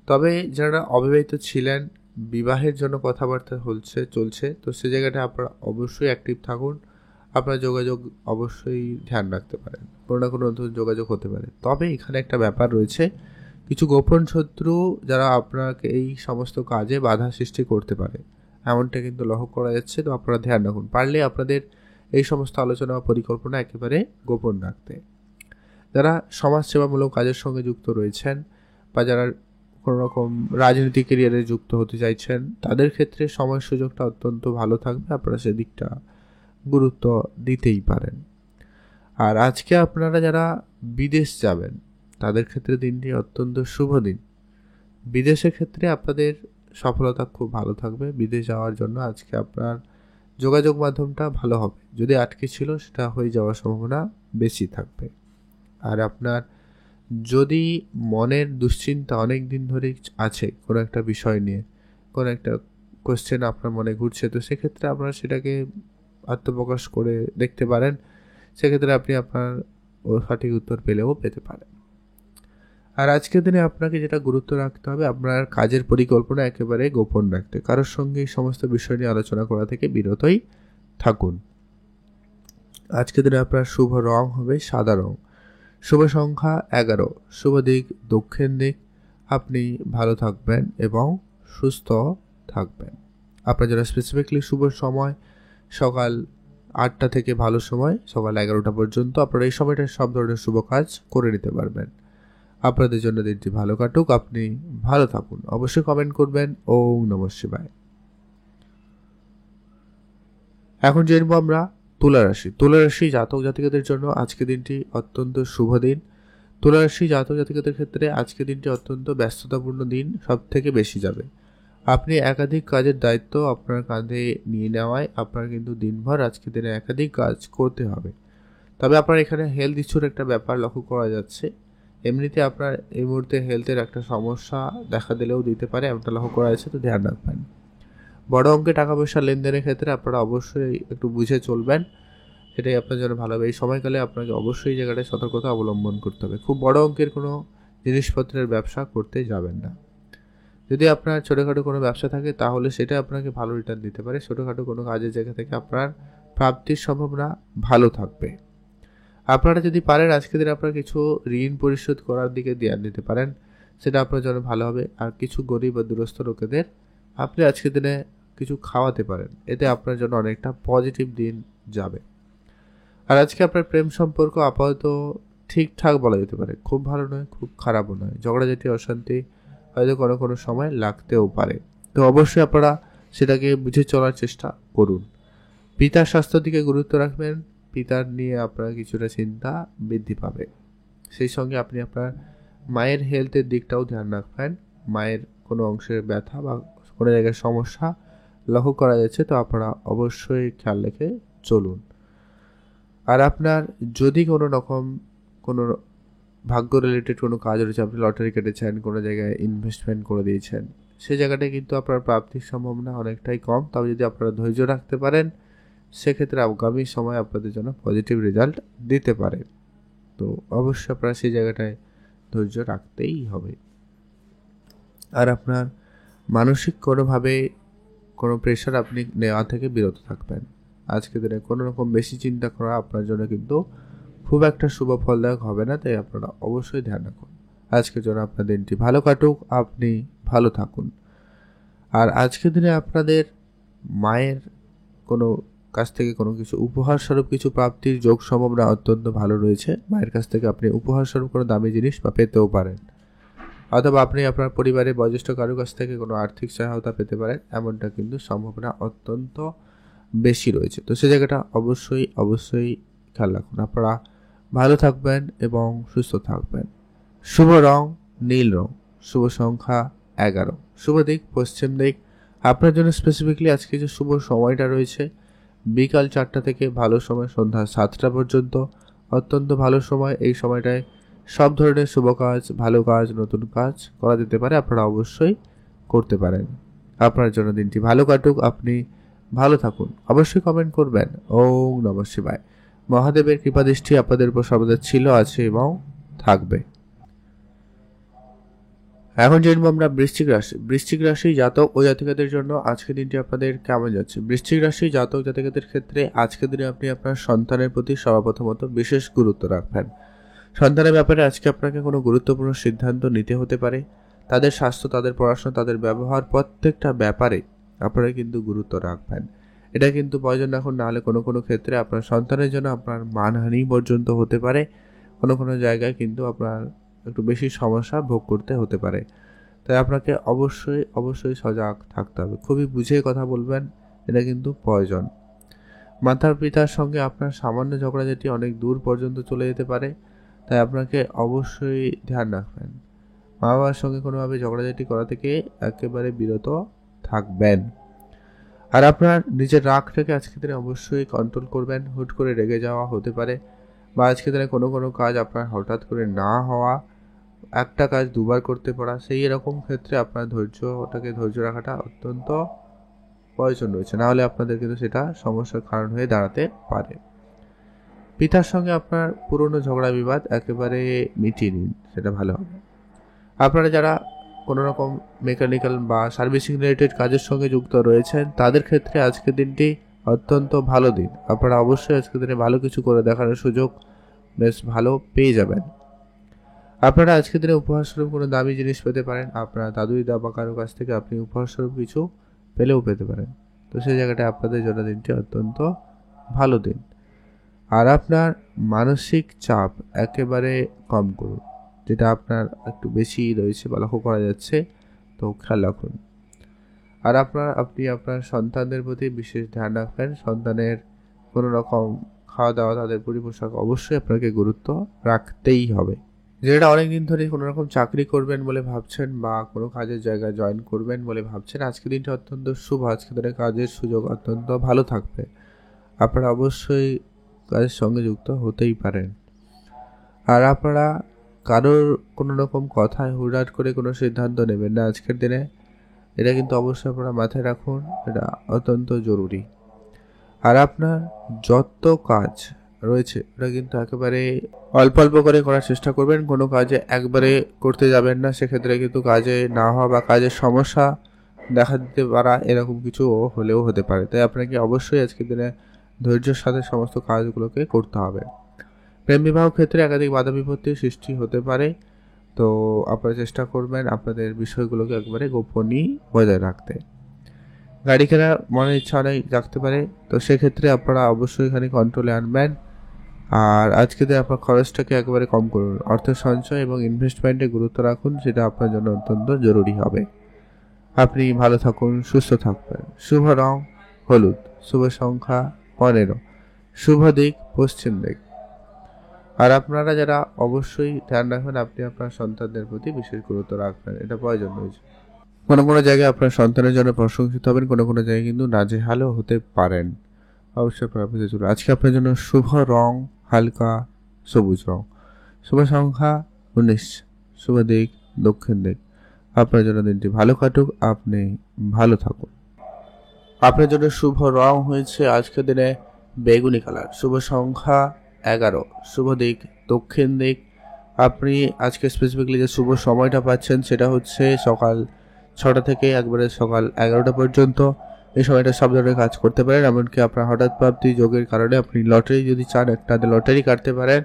তবে যারা অবিবাহিত ছিলেন, বিবাহের জন্য কথাবার্তা চলছে, তো সে জায়গাটা আপনারা অবশ্যই অ্যাক্টিভ থাকুন। আপনার যোগাযোগ অবশ্যই ধ্যান রাখতে পারেন, কোনো না কোনো নতুন যোগাযোগ হতে পারে। তবে এখানে একটা ব্যাপার রয়েছে, কিছু গোপন শত্রু যারা আপনাকে এই সমস্ত কাজে বাধা সৃষ্টি করতে পারে, এমনটা কিন্তু লক্ষ্য করা যাচ্ছে। তো আপনারা ধ্যান রাখুন, পারলে আপনাদের এই সমস্ত আলোচনা বা পরিকল্পনা একেবারে গোপন রাখতে। যারা সমাজসেবামূলক কাজের সঙ্গে যুক্ত রয়েছেন বা যারা কোনো রকম রাজনৈতিক ক্যারিয়ারে যুক্ত হতে চাইছেন, তাদের ক্ষেত্রে সময় সুযোগটা অত্যন্ত ভালো থাকবে, আপনারা সেদিকটা গুরুত্ব দিতেই পারেন। আর আজকে আপনারা যারা বিদেশ যাবেন, তাদের ক্ষেত্রে দিনটি অত্যন্ত শুভ দিন। বিদেশের ক্ষেত্রে আপনাদের সফলতা খুব ভালো থাকবে। বিদেশ যাওয়ার জন্য আজকে আপনার যোগাযোগ মাধ্যমটা ভালো হবে, যদি আটকে ছিল সেটা হয়ে যাওয়ার সম্ভাবনা বেশি থাকবে। আর আপনার যদি মনের দুশ্চিন্তা অনেক দিন ধরে আছে কোনো একটা বিষয় নিয়ে, কোনো একটা কোশ্চেন আপনার মনে ঘুরছে, তো সেক্ষেত্রে আপনারা সেটাকে আত্মপ্রকাশ করে দেখতে পারেন। সেক্ষেত্রে আপনি আপনার সঠিক উত্তর পেতে পারেন। আর আজকের দিনে আপনাকে যেটা গুরুত্ব রাখতে হবে, আপনার কাজের পরিকল্পনা একেবারে গোপন রাখতে, কারোর সঙ্গে এই সমস্ত বিষয় নিয়ে আলোচনা করা থেকে বিরতই থাকুন। আজকের দিনে আপনার শুভ রং হবে সাদা রং, শুভ সংখ্যা 11, শুভ দিক দক্ষিণ দিক। আপনি ভালো থাকবেন এবং সুস্থ থাকবেন। আপনার যারা স্পেসিফিকলি শুভ সময় সকাল 8টা থেকে ভালো সময় সকাল 11টা পর্যন্ত, আপনারা এই সময়টা সব ধরনের শুভ কাজ করে নিতে পারবেন। আপনাদের জন্য দিনটি ভালো কাটুক, আপনি ভালো থাকুন। অবশ্যই কমেন্ট করবেন। ওম নমঃ শিবায়। এখন জেনব আমরা তুলা রাশি জাতক জাতিকাদের জন্য আজকে দিনটি অত্যন্ত শুভ দিন। তুলা রাশি জাতক জাতিকাদের ক্ষেত্রে আজকে দিনটি অত্যন্ত ব্যস্ততাপূর্ণ দিন, সব থেকে বেশি যাবে। আপনি একাধিক কাজের দায়িত্ব আপনার কাঁধে নিয়ে নেওয়ায় আপনার কিন্তু দিনভর আজকে দিনে একাধিক কাজ করতে হবে। তবে আপনার এখানে হেলথ ইস্যুর একটা ব্যাপার লক্ষ্য করা যাচ্ছে। এমনিতে আপনার এই মুহূর্তে হেলথের একটা সমস্যা দেখা দিলেও দিতে পারে, এমনটা লক্ষ্য করা যাচ্ছে, তো ধ্যান রাখবেন। বড় অঙ্কে টাকা পয়সা লেনদেনের ক্ষেত্রে আপনারা অবশ্যই একটু বুঝে চলবেন, সেটাই আপনার জন্য ভালো হবে। এই সময়কালে আপনাকে অবশ্যই এই জায়গাটায় সতর্কতা অবলম্বন করতে হবে। খুব বড় অঙ্কের কোনো জিনিসপত্রের ব্যবসা করতে যাবেন না। যদি আপনার ছোটোখাটো কোনো ব্যবসা থাকে, তাহলে সেটা আপনাকে ভালো রিটার্ন দিতে পারে। ছোটোখাটো কোনো কাজের জায়গা থেকে আপনার প্রাপ্তির সম্ভাবনা ভালো থাকবে। আপনারা যদি পারেন আজকের দিনে আপনারা কিছু ঋণ পরিশোধ করার দিকে ধ্যান দিতে পারেন, সেটা আপনার জন্য ভালো হবে। আর কিছু গরিব বা দুরস্থ লোকেদের আপনি আজকের দিনে কিছু খাওয়াতে পারেন, এতে আপনার জন্য অনেকটা পজিটিভ দিন যাবে। আর আজকে আপনার প্রেম সম্পর্ক আপাতত ঠিকঠাক বলা যেতে পারে, খুব ভালো নয়, খুব খারাপও নয়। ঝগড়াঝাটি অশান্তি হয়তো কোনো সময় লাগতেও পারে, তো অবশ্যই আপনারা সেটাকে বুঝে চলার চেষ্টা করুন। পিতার স্বাস্থ্যের দিকে গুরুত্ব রাখবেন। পিতার নিয়ে আপনার কিছুটা চিন্তা বৃদ্ধি পাবে। সেই সঙ্গে আপনি আপনার মায়ের হেলথের দিকটাও ধ্যান রাখবেন। মায়ের কোনো অংশের ব্যথা বা কোনো জায়গায় সমস্যা লক্ষ্য করা যাচ্ছে, তো আপনারা অবশ্যই খেয়াল রেখে চলুন। আর আপনার যদি কোনো রকম কোনো ভাগ্য রিলেটেড কোনো কাজ রয়েছে, আপনি লটারি কেটেছেন, কোনো জায়গায় ইনভেস্টমেন্ট করে দিয়েছেন, সেই জায়গাটায় কিন্তু আপনার প্রাপ্তির সম্ভাবনা অনেকটাই কম। তবে যদি আপনারা ধৈর্য রাখতে পারেন, সেক্ষেত্রে আগামী সময় আপনাদের জন্য পজিটিভ রেজাল্ট দিতে পারে। তো অবশ্যই আপনারা সেই জায়গাটায় ধৈর্য রাখতেই হবে। আর আপনার মানসিক কোনোভাবে কোনো প্রেশার আপনি নেওয়া থেকে বিরত থাকবেন। আজকের দিনে কোনো রকম বেশি চিন্তা করা আপনার জন্য কিন্তু খুব একটা শুভ ফলদায়ক হবে না, তাই আপনারা অবশ্যই ধ্যান রাখুন। আজকের জন্য আপনার দিনটি ভালো কাটুক, আপনি ভালো থাকুন। আর আজকের দিনে আপনাদের মায়ের কোনো কাছ থেকে কোনো কিছু উপহার স্বরূপ কিছু প্রাপ্তির যোগ সম্ভাবনা অত্যন্ত ভালো রয়েছে। মায়ের কাছ থেকে আপনি উপহার স্বরূপ কোনো দামি জিনিস বা পেতেও পারেন, অথবা আপনি আপনার পরিবারের বয়োজ্যেষ্ঠ কারোর কাছ থেকে কোনো আর্থিক সহায়তা পেতে পারেন, এমনটা কিন্তু সম্ভাবনা অত্যন্ত বেশি রয়েছে। তো সে জায়গাটা অবশ্যই খেয়াল রাখুন। আপনারা ভালো থাকবেন এবং সুস্থ থাকবেন। শুভ রং নীল রং, শুভ সংখ্যা 11, শুভ দিক পশ্চিম দিক। আপনার জন্য স্পেসিফিকলি আজকে যে শুভ সময়টা রয়েছে বিকাল 4টা থেকে ভালো সময় সন্ধ্যা 7টা পর্যন্ত, অত্যন্ত ভালো সময়। এই সময়টায় সব ধরনের শুভ কাজ, ভালো কাজ, নতুন কাজ করা যেতে পারে, আপনারা অবশ্যই করতে পারেন। আপনার জন্য দিনটি ভালো কাটুক, আপনি ভালো থাকুন। অবশ্যই কমেন্ট করবেন। ওম নমঃ শিবায়। মহাদেবের কৃপা দৃষ্টি আপনাদের উপর সর্বদা ছিল, আছে এবং থাকবে। এখন জানবো আমরা বৃশ্চিক রাশি জাতক ও জাতিকাদের জন্য আজকের দিনটি আপনাদের কেমন যাচ্ছে। বৃশ্চিক রাশি জাতক জাতিকাদের ক্ষেত্রে আজকের দিনে আপনি আপনার সন্তানের প্রতি সর্বপ্রথমত বিশেষ গুরুত্ব রাখবেন। সন্তানের ব্যাপারে আজকে আপনাকে কোনো গুরুত্বপূর্ণ সিদ্ধান্ত নিতে হতে পারে। তাদের স্বাস্থ্য, তাদের পড়াশোনা, তাদের ব্যবহার, প্রত্যেকটা ব্যাপারে আপনারা কিন্তু গুরুত্ব রাখবেন। এটা কিন্তু প্রয়োজন রাখুন, নাহলে কোনো ক্ষেত্রে আপনার সন্তানের জন্য আপনার মানহানি পর্যন্ত হতে পারে। কোনো জায়গায় কিন্তু আপনার একটু বেশি সমস্যা ভোগ করতে হতে পারে। তাই আপনাকে অবশ্যই সজাগ থাকতে হবে। খুবই বুঝে কথা বলবেন, এটা কিন্তু প্রয়োজন। মাতার পিতার সঙ্গে আপনার সামান্য ঝগড়াঝাটি অনেক দূর পর্যন্ত চলে যেতে পারে, তাই আপনাকে অবশ্যই ধ্যান রাখবেন। মা বাবার সঙ্গে কোনোভাবে ঝগড়াঝাটি করা থেকে একেবারে বিরত থাকবেন। আর আপনার নিজের রাগটাকে আজকের দিনে অবশ্যই কন্ট্রোল করবেন। হুট করে রেগে যাওয়া হতে পারে, বা আজকের দিনে কোনো কাজ আপনার হঠাৎ করে না হওয়া, একটা কাজ দুবার করতে পারা, সেই এরকম ক্ষেত্রে আপনার ধৈর্য রাখাটা অত্যন্ত প্রয়োজন রয়েছে, নাহলে আপনাদের কিন্তু সেটা সমস্যার কারণ হয়ে দাঁড়াতে পারে। পিতার সঙ্গে আপনার পুরনো ঝগড়া বিবাদ একেবারে মিটিয়ে নিন, সেটা ভালো হবে। আপনারা যারা কোনো রকম মেকানিক্যাল বা সার্ভিসিং রিলেটেড কাজের সঙ্গে যুক্ত রয়েছেন, তাদের ক্ষেত্রে আজকের দিনটি অত্যন্ত ভালো দিন। আপনারা অবশ্যই আজকের দিনে ভালো কিছু করে দেখানোর সুযোগ বেশ ভালো পেয়ে যাবেন। আপনারা আজকের দিনে উপহার স্বরূপ কোনো দামি জিনিস পেতে পারেন। আপনার দাদুই বা কারোর কাছ থেকে আপনি উপহার স্বরূপ কিছু পেতে পারেন। তো সেই জায়গাটা আপনাদের জন্য দিনটি অত্যন্ত ভালো দিন। আর আপনার মানসিক চাপ একেবারে কম করুন, যেটা আপনার একটু বেশি রয়েছে বা লক্ষ্য করা যাচ্ছে, তো খেয়াল রাখুন। আর আপনি আপনার সন্তানদের প্রতি বিশেষ ধ্যান রাখবেন। সন্তানের কোনো রকম খাওয়া দাওয়া, তাদের পরিপোষক অবশ্যই আপনাকে গুরুত্ব রাখতেই হবে। যেটা অনেকদিন ধরে কোনো রকম চাকরি করবেন বলে ভাবছেন বা কোনো কাজের জায়গায় জয়েন করবেন বলে ভাবছেন, আজকের দিনটা অত্যন্ত শুভ। আজকের দিনে কাজের সুযোগ অত্যন্ত ভালো থাকবে। আপনারা অবশ্যই কাজের সঙ্গে যুক্ত হতেই পারেন। আর আপনারা কারোর কোনো রকম কথায় হুটহাট করে কোনো সিদ্ধান্ত নেবেন না আজকের দিনে, এটা কিন্তু অবশ্যই আপনারা মাথায় রাখুন, এটা অত্যন্ত জরুরি। আর আপনার যত কাজ রয়েছে ওটা কিন্তু একেবারে অল্প করে করার চেষ্টা করবেন। কোনো কাজে একবারে করতে যাবেন না, সেক্ষেত্রে কিন্তু কাজে না হওয়া বা কাজের সমস্যা দেখা দিতে পারা এরকম কিছু হলেও হতে পারে। তাই আপনাকে অবশ্যই আজকের দিনে ধৈর্যের সাথে সমস্ত কাজগুলোকে করতে হবে। প্রেম বিবাহ ক্ষেত্রে একাধিক বাধা বিপত্তির সৃষ্টি হতে পারে, তো আপনারা চেষ্টা করবেন আপনাদের বিষয়গুলোকে একবারে গোপনই বজায় রাখতে। গাড়ি কেনার মনের ইচ্ছা অনেক রাখতে পারে, তো সেক্ষেত্রে আপনারা অবশ্যই এখানে কন্ট্রোলে আনবেন। আর আজকে আপনার খরচটাকে একেবারে কম করুন। অর্থ সঞ্চয় এবং ইনভেস্টমেন্টে গুরুত্ব রাখুন, সেটা আপনার জন্য অত্যন্ত জরুরি হবে। আপনি ভালো থাকুন, সুস্থ থাকবেন। শুভ রং হলুদ, শুভ সংখ্যা 15, শুভ দিক পশ্চিম দিক। আর আপনারা যারা অবশ্যই ধ্যান রাখবেন, আপনি আপনার সন্তানদের প্রতি বিশেষ গুরুত্ব রাখবেন, এটা প্রয়োজন রয়েছে। কোনো কোনো জায়গায় আপনার সন্তানের জন্য প্রশংসিত হবেন, কোনো কোনো জায়গায় কিন্তু নাজেহালও হতে পারেন। অবশ্যই আপনার বুঝে চলুন। আজকে আপনার জন্য শুভ রং হালকা সবুজ রং, শুভ সংখ্যা 19, শুভ দিক দক্ষিণ দিক। আপনার জন্য দিনটি ভালো কাটুক, আপনি ভালো থাকুন। আপনার জন্য শুভ রং হয়েছে আজকের দিনে বেগুনি কালার, শুভ সংখ্যা 11, শুভ দিক দক্ষিণ দিক। আপনি আজকে স্পেসিফিকলি যে শুভ সময়টা পাচ্ছেন সেটা হচ্ছে সকাল 6টা থেকে একবারে সকাল 11টা পর্যন্ত। এই সময়টা সব ধরনের কাজ করতে পারেন, এমনকি আপনার হঠাৎ প্রাপ্তি যোগের কারণে আপনি লটারি যদি চান একটা লটারি কাটতে পারেন,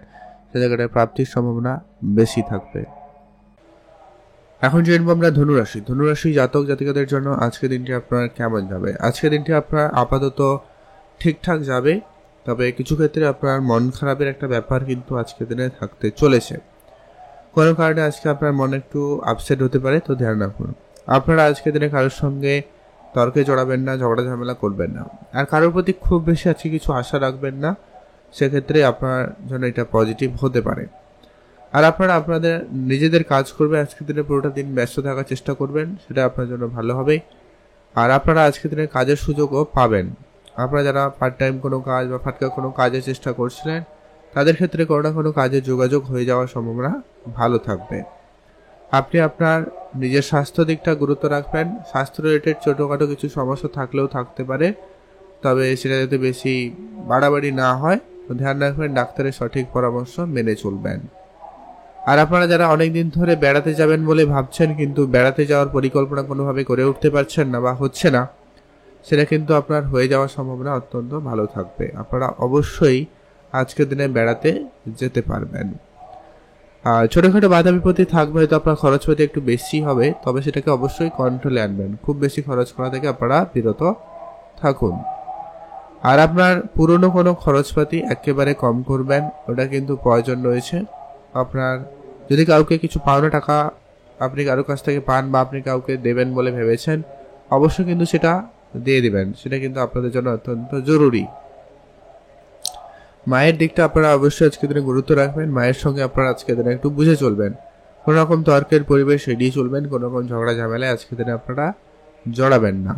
সে জায়গাটায় প্রাপ্তির সম্ভাবনা বেশি থাকবে। এখন জানবো আমরা ধনুরাশি। ধনুরাশি জাতক জাতিকাদের জন্য আজকে দিনটি আপনার কেমন যাবে। আজকে দিনটি আপনার আপাতত ঠিকঠাক যাবে, তবে কিছু ক্ষেত্রে আপনার মন খারাপের একটা ব্যাপার কিন্তু আজকে দিনে থাকতে চলেছে। কোনো কারণে আজকে আপনার মন একটু আপসেট হতে পারে, তো ধ্যান রাখুন। আপনারা আজকে দিনে কারোর সঙ্গে তর্কে জড়াবেন না, ঝগড়া ঝামেলা করবেন না, আর কারোর প্রতি খুব বেশি আজকে কিছু আশা রাখবেন না, সেক্ষেত্রে আপনার জন্য এটা পজিটিভ হতে পারে। আর আপনারা আপনাদের নিজেদের কাজ করবে আজকের দিনে পুরোটা দিন ব্যস্ত থাকার চেষ্টা করবেন, সেটা আপনার জন্য ভালো হবে। আর আপনারা আজকের দিনে কাজের সুযোগও পাবেন। আপনারা যারা পার্ট টাইম কোনো কাজ বা ফাটকা কোনো কাজের চেষ্টা করছিলেন, তাদের ক্ষেত্রে কোনো না কোনো কাজে যোগাযোগ হয়ে যাওয়ার সম্ভাবনা ভালো থাকবে। আপনি আপনার নিজের স্বাস্থ্য দিকটা গুরুত্ব রাখবেন। স্বাস্থ্য রিলেটেড ছোটোখাটো কিছু সমস্যা থাকলেও থাকতে পারে, তবে সেটা যাতে বেশি বাড়াবাড়ি না হয়, তো ধ্যান রাখবেন, ডাক্তারের সঠিক পরামর্শ মেনে চলবেন। আর আপনারা যারা অনেক দিন ধরে বেড়াতে যাবেন বলে ভাবছেন, কিন্তু বেড়াতে যাওয়ার পরিকল্পনা কোনোভাবে করে উঠতে পারছেন না বা হচ্ছে না, সেটা কিন্তু আপনার হয়ে যাওয়ার সম্ভাবনা অত্যন্ত ভালো থাকবে। আপনারা অবশ্যই আজকের দিনে বেড়াতে যেতে পারবেন। আর ছোটোখাটো বাধা বিপত্তি থাকবে, হয়তো আপনার খরচপাতি একটু বেশি হবে, তবে সেটাকে অবশ্যই কন্ট্রোলে আনবেন। খুব বেশি খরচ করা থেকে আপনারা বিরত থাকুন। আর আপনার পুরনো কোনো খরচপাতি একেবারে কম করবেন, ওটা কিন্তু প্রয়োজন রয়েছে। আপনার যদি কাউকে কিছু পাওনা টাকা আপনি কারোর কাছ থেকে পান বা আপনি কাউকে দেবেন বলে ভেবেছেন, অবশ্যই কিন্তু সেটা দিয়ে দিবেন, সেটা কিন্তু আপনাদের জন্য অত্যন্ত জরুরি। মায়ের দিকটা আপনারা অবশ্যই আজকে দিনে গুরুত্ব রাখবেন। মায়ের সঙ্গে আপনারা আজকে দিনে একটু বুঝে চলবেন, কোনো রকম তর্কের পরিবেশ এড়িয়ে চলবেন, কোনো রকম ঝগড়া ঝামেলায় আজকে দিনে আপনারা জড়াবেন না।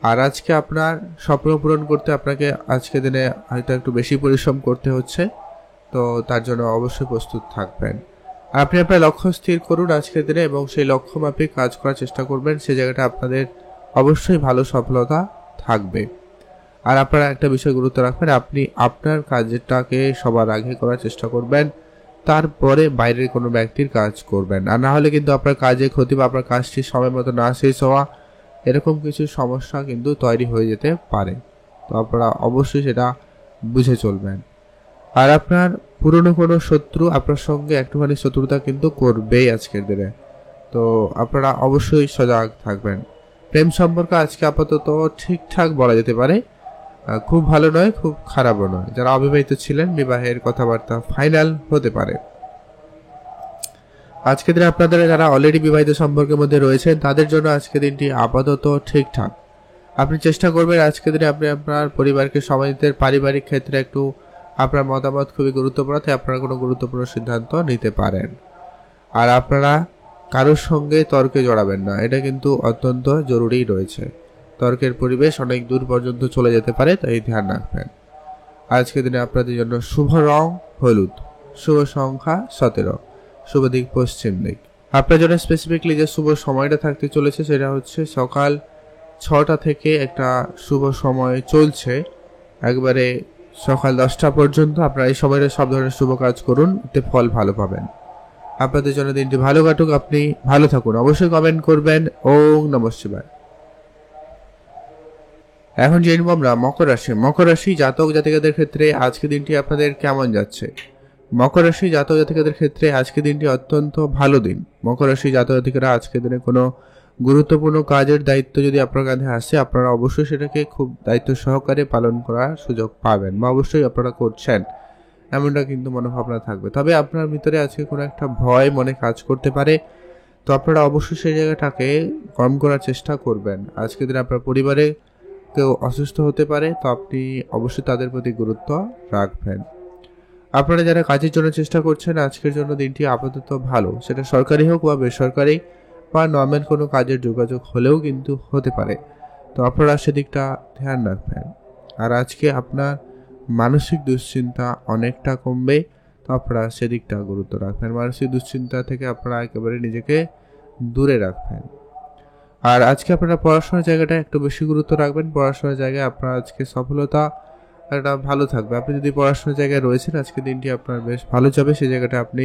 আর আজকে আপনার স্বপ্ন পূরণ করতে আপনাকে আজকে দিনে হয়তো একটু বেশি পরিশ্রম করতে হচ্ছে, তো তার জন্য অবশ্যই প্রস্তুত থাকবেন। আর আপনি আপনার লক্ষ্য স্থির করুন আজকের দিনে, এবং সেই লক্ষ্য মাফিক কাজ করার চেষ্টা করবেন, সেই জায়গাটা আপনাদের অবশ্যই ভালো সফলতা থাকবে। আর আপনারা একটা বিষয় গুরুত্ব রাখবেন, আপনি আপনার কাজটাকে সবার আগে করার চেষ্টা করবেন, তারপরে বাইরের কোনো ব্যক্তির কাজ করবেন। আর না হলে কিন্তু আপনার কাজে ক্ষতি বা আপনার কাজটি সময় মতো না শেষ হওয়া, এরকম কিছু সমস্যা কিন্তু তৈরি হয়ে যেতে পারে, তো আপনারা অবশ্যই সেটা বুঝে চলবেন। আর আপনার পুরনো কোনো শত্রু আপনার সঙ্গে একটুখানি শত্রুতা কিন্তু করবেই আজকের দিনে, তো আপনারা অবশ্যই সজাগ থাকবেন। প্রেম সম্পর্ক আজকে আপাতত ঠিকঠাক বলা যেতে পারে, খুব ভালো নয়, খুব খারাপও নয়। যারা অবিবাহিত ছিলেন, বিবাহের কথাবার্তা ফাইনাল হতে পারে। আজকের দিনে আপনাদের যারা অলরেডি বিবাহিত সম্পর্কের মধ্যে রয়েছেন, তাদের জন্য আজকের দিনটি আপাতত ঠিকঠাক। আপনি চেষ্টা করবেন আজকের দিনে আপনি আপনার পরিবারকে সময় দিতে, পারিবারিক ক্ষেত্রে একটু আপনার মতামত খুবই গুরুত্বপূর্ণ, তাই আপনারা কোনো গুরুত্বপূর্ণ সিদ্ধান্ত নিতে পারেন। আর আপনারা কারোর সঙ্গে তর্কে জড়াবেন না, এটা কিন্তু অত্যন্ত জরুরি রয়েছে। তর্কের পরিবেশ অনেক দূর পর্যন্ত চলে যেতে পারে, তাই ধ্যান রাখবেন। আজকের দিনে আপনাদের জন্য শুভ রং হলুদ, শুভ সংখ্যা 17, শুভ দিক পশ্চিম দিক। আপনার জন্য স্পেসিফিকলি যে শুভ সময়টা থাকতে চলেছে সেটা হচ্ছে সকাল 6টা থেকে একটা শুভ সময় চলছে একবারে সকাল 10টা পর্যন্ত। আপনারা এই সময়টা সব ধরনের শুভ কাজ করুন, এতে ফল ভালো পাবেন। আপনাদের জন্য দিনটি ভালো কাটুক, আপনি ভালো থাকুন। অবশ্যই কমেন্ট করবেন। ওম নমঃ শিবায়। এখন জেনব আমরা মকর রাশি। মকর রাশি জাতক জাতিকাদের ক্ষেত্রে আজকে দিনটি আপনাদের কেমন যাচ্ছে। মকর রাশি জাতক জাতিকাদের ক্ষেত্রে আজকে দিনটি অত্যন্ত ভালো দিন। মকর রাশি জাতক জাতিকারা আজকে দিনে কোনো গুরুত্বপূর্ণ কাজের দায়িত্ব যদি আপনার কাঁধে আসে, আপনারা অবশ্যই সেটাকে খুব দায়িত্ব সহকারে পালন করার সুযোগ পাবেন, বা অবশ্যই আপনারা করছেন, এমনটা কিন্তু মনোভাবনা থাকবে। তবে আপনার ভিতরে আজকে কোনো একটা ভয় মনে কাজ করতে পারে, তো আপনারা অবশ্যই সেই জায়গাটাকে কম করার চেষ্টা করবেন। আজকের দিনে আপনার পরিবারে কেউ অসুস্থ হতে পারে, তো আপনি অবশ্যই তাদের প্রতি গুরুত্ব রাখবেন। আপনারা যারা কাজের জন্য চেষ্টা করছেন, আজকের জন্য দিনটি আপাতত ভালো, সেটা সরকারি হোক বা বেসরকারি বা নর্মাল কোনো কাজের যোগাযোগ হলেও কিন্তু হতে পারে, তো আপনারা সেদিকটা ধ্যান রাখবেন। আর আজকে আপনার মানসিক দুশ্চিন্তা অনেকটা কমবে, তো আপনারা সেদিকটা গুরুত্ব রাখবেন। মানসিক দুশ্চিন্তা থেকে আপনারা একেবারে নিজেকে দূরে রাখবেন। আর আজকে আপনারা পড়াশোনার জায়গাটা একটু বেশি গুরুত্ব রাখবেন। পড়াশোনার জায়গায় আপনার আজকে সফলতা একটা ভালো থাকবে। আপনি যদি পড়াশোনার জায়গায় রয়েছেন, আজকে দিনটি আপনার বেশ ভালো যাবে, সেই জায়গাটা আপনি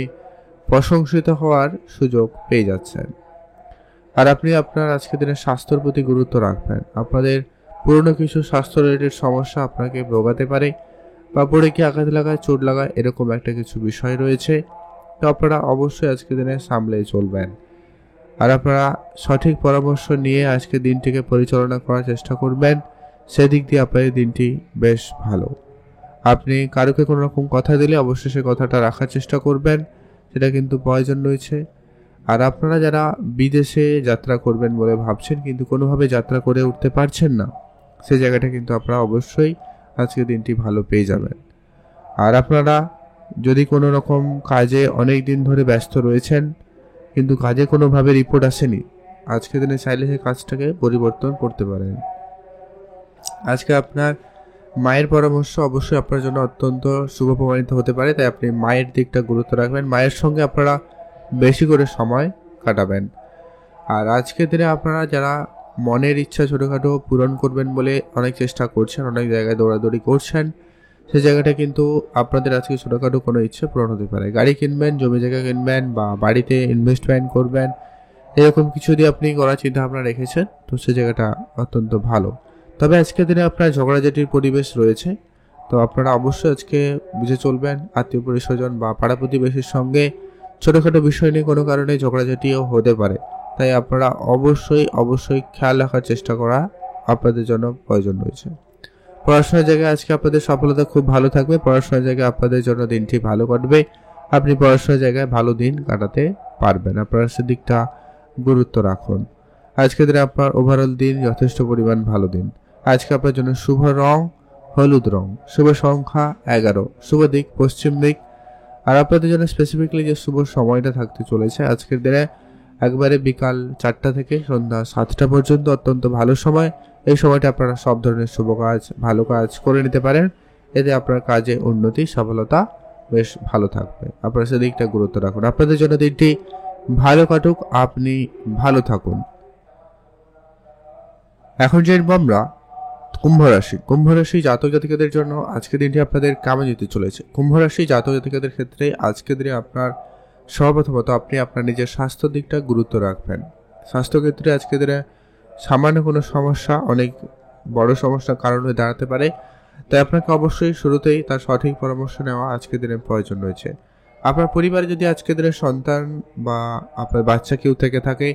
প্রশংসিত হওয়ার সুযোগ পেয়ে যাচ্ছেন। আর আপনি আপনার আজকের দিনের স্বাস্থ্যের প্রতি গুরুত্ব রাখবেন। আপনাদের পুরনো কিছু স্বাস্থ্য রিলেটেড সমস্যা আপনাকে ভোগাতে পারে, বা পড়ে কি আঘাত লাগায়, চোট লাগায়, এরকম একটা কিছু বিষয় রয়েছে, তো আপনারা অবশ্যই আজকের দিনে সামলে চলবেন। আর আপনারা সঠিক পরামর্শ নিয়ে আজকে দিনটিকে পরিচালনা করার চেষ্টা করবেন, সেদিক দিয়ে আপনাদের দিনটি বেশ ভালো। আপনি কারোকে কোনো রকম কথা দিলে অবশ্যই সে কথাটা রাখার চেষ্টা করবেন, সেটা কিন্তু প্রয়োজন রয়েছে। আর আপনারা যারা বিদেশে যাত্রা করবেন বলে ভাবছেন কিন্তু কোনোভাবে যাত্রা করে উঠতে পারছেন না, সেই জায়গাটা কিন্তু আপনারা অবশ্যই আজকে দিনটি ভালো পেয়ে যাবেন। আর আপনারা যদি কোনো রকম কাজে অনেক দিন ধরে ব্যস্ত রয়েছেন কিন্তু কাজে কোনোভাবে রিপোর্ট আসেনি, আজকে দিনে চাইলে সেই কাজটাকে পরিবর্তন করতে পারেন। আজকে আপনার মায়ের পরামর্শ অবশ্যই আপনার জন্য অত্যন্ত শুভ প্রমাণিত হতে পারে, তাই আপনি মায়ের দিকটা গুরুত্ব রাখবেন। মায়ের সঙ্গে আপনারা বেশি করে সময় কাটাবেন। আর আজকের দিনে আপনারা যারা মনের ইচ্ছা ছোটোখাটো পূরণ করবেন বলে অনেক চেষ্টা করছেন, অনেক জায়গায় দৌড়াদৌড়ি করছেন, সেই জায়গাটা কিন্তু আপনাদের আজকে ছোটোখাটো কোনো ইচ্ছে পূরণ হতে পারে। গাড়ি কিনবেন, জমি জায়গা কিনবেন, বা বাড়িতে ইনভেস্টমেন্ট করবেন, এরকম কিছু দিয়ে আপনি করার চিন্তা ভাবনা রেখেছেন, তো সেই জায়গাটা অত্যন্ত ভালো। তবে আজকের দিনে আপনার ঝগড়াঝাটির পরিবেশ রয়েছে, তো আপনারা অবশ্যই আজকে বুঝে চলবেন। আত্মীয় পরিস্বজন বা পাড়া প্রতিবেশীর সঙ্গে ছোটোখাটো বিষয় নিয়ে কোনো কারণে ঝগড়াঝাটিও হতে পারে, তাই আপনারা অবশ্যই খেয়াল রাখার চেষ্টা করা আপনাদের জন্য প্রয়োজন রয়েছে। পড়াশোনার জায়গায় আজকে আপনাদের সফলতা খুব ভালো থাকবে। পড়াশোনার জায়গায় আপনাদের জন্য দিনটি ভালো কাটবে, আপনি পড়াশোনার জায়গায় ভালো দিন কাটাতে পারবেন। আপনারা সেদিকটা গুরুত্ব রাখুন। আজকের দিনে আপনার ওভারঅল দিন যথেষ্ট পরিমাণ ভালো দিন। আজকে আপনার জন্য শুভ রং হলুদ রং, শুভ সংখ্যা 11, শুভ দিক পশ্চিম দিক। আর আপনাদের জন্য স্পেসিফিকলি যে শুভ সময়টা থাকতে চলেছে আজকের দিনে একবারে বিকাল 4টা থেকে সন্ধ্যা 7টা পর্যন্ত অত্যন্ত ভালো সময়। এই সময়টা আপনারা সব ধরনের শুভ কাজ, ভালো কাজ করে নিতে পারেন, এতে আপনার কাজে উন্নতি, সফলতা বেশ ভালো থাকবে। আপনারা সেদিকটা গুরুত্ব রাখুন। আপনাদের জন্য দিনটি ভালো কাটুক, আপনি ভালো থাকুন। এখন জানবো আমরা কুম্ভ রাশি জাতক জাতিকাদের জন্য আজকের দিনটি আপনাদের কেমন যেতে চলেছে। কুম্ভ রাশি জাতক জাতিকাদের ক্ষেত্রে আজকের দিনে আপনার সর্বপ্রথমত আপনি আপনার নিজের স্বাস্থ্য দিকটা গুরুত্ব রাখবেন। স্বাস্থ্যক্ষেত্রে আজকের দিনে সামান্য কোনো সমস্যা অনেক বড় সমস্যার কারণ হয়ে দাঁড়াতে পারে, তাই আপনাকে অবশ্যই শুরুতেই তার সঠিক পরামর্শ নেওয়া আজকের দিনে প্রয়োজন রয়েছে। আপনার পরিবারে যদি আজকের দিনে সন্তান বা আপনার বাচ্চা কেউ থেকে থাকে,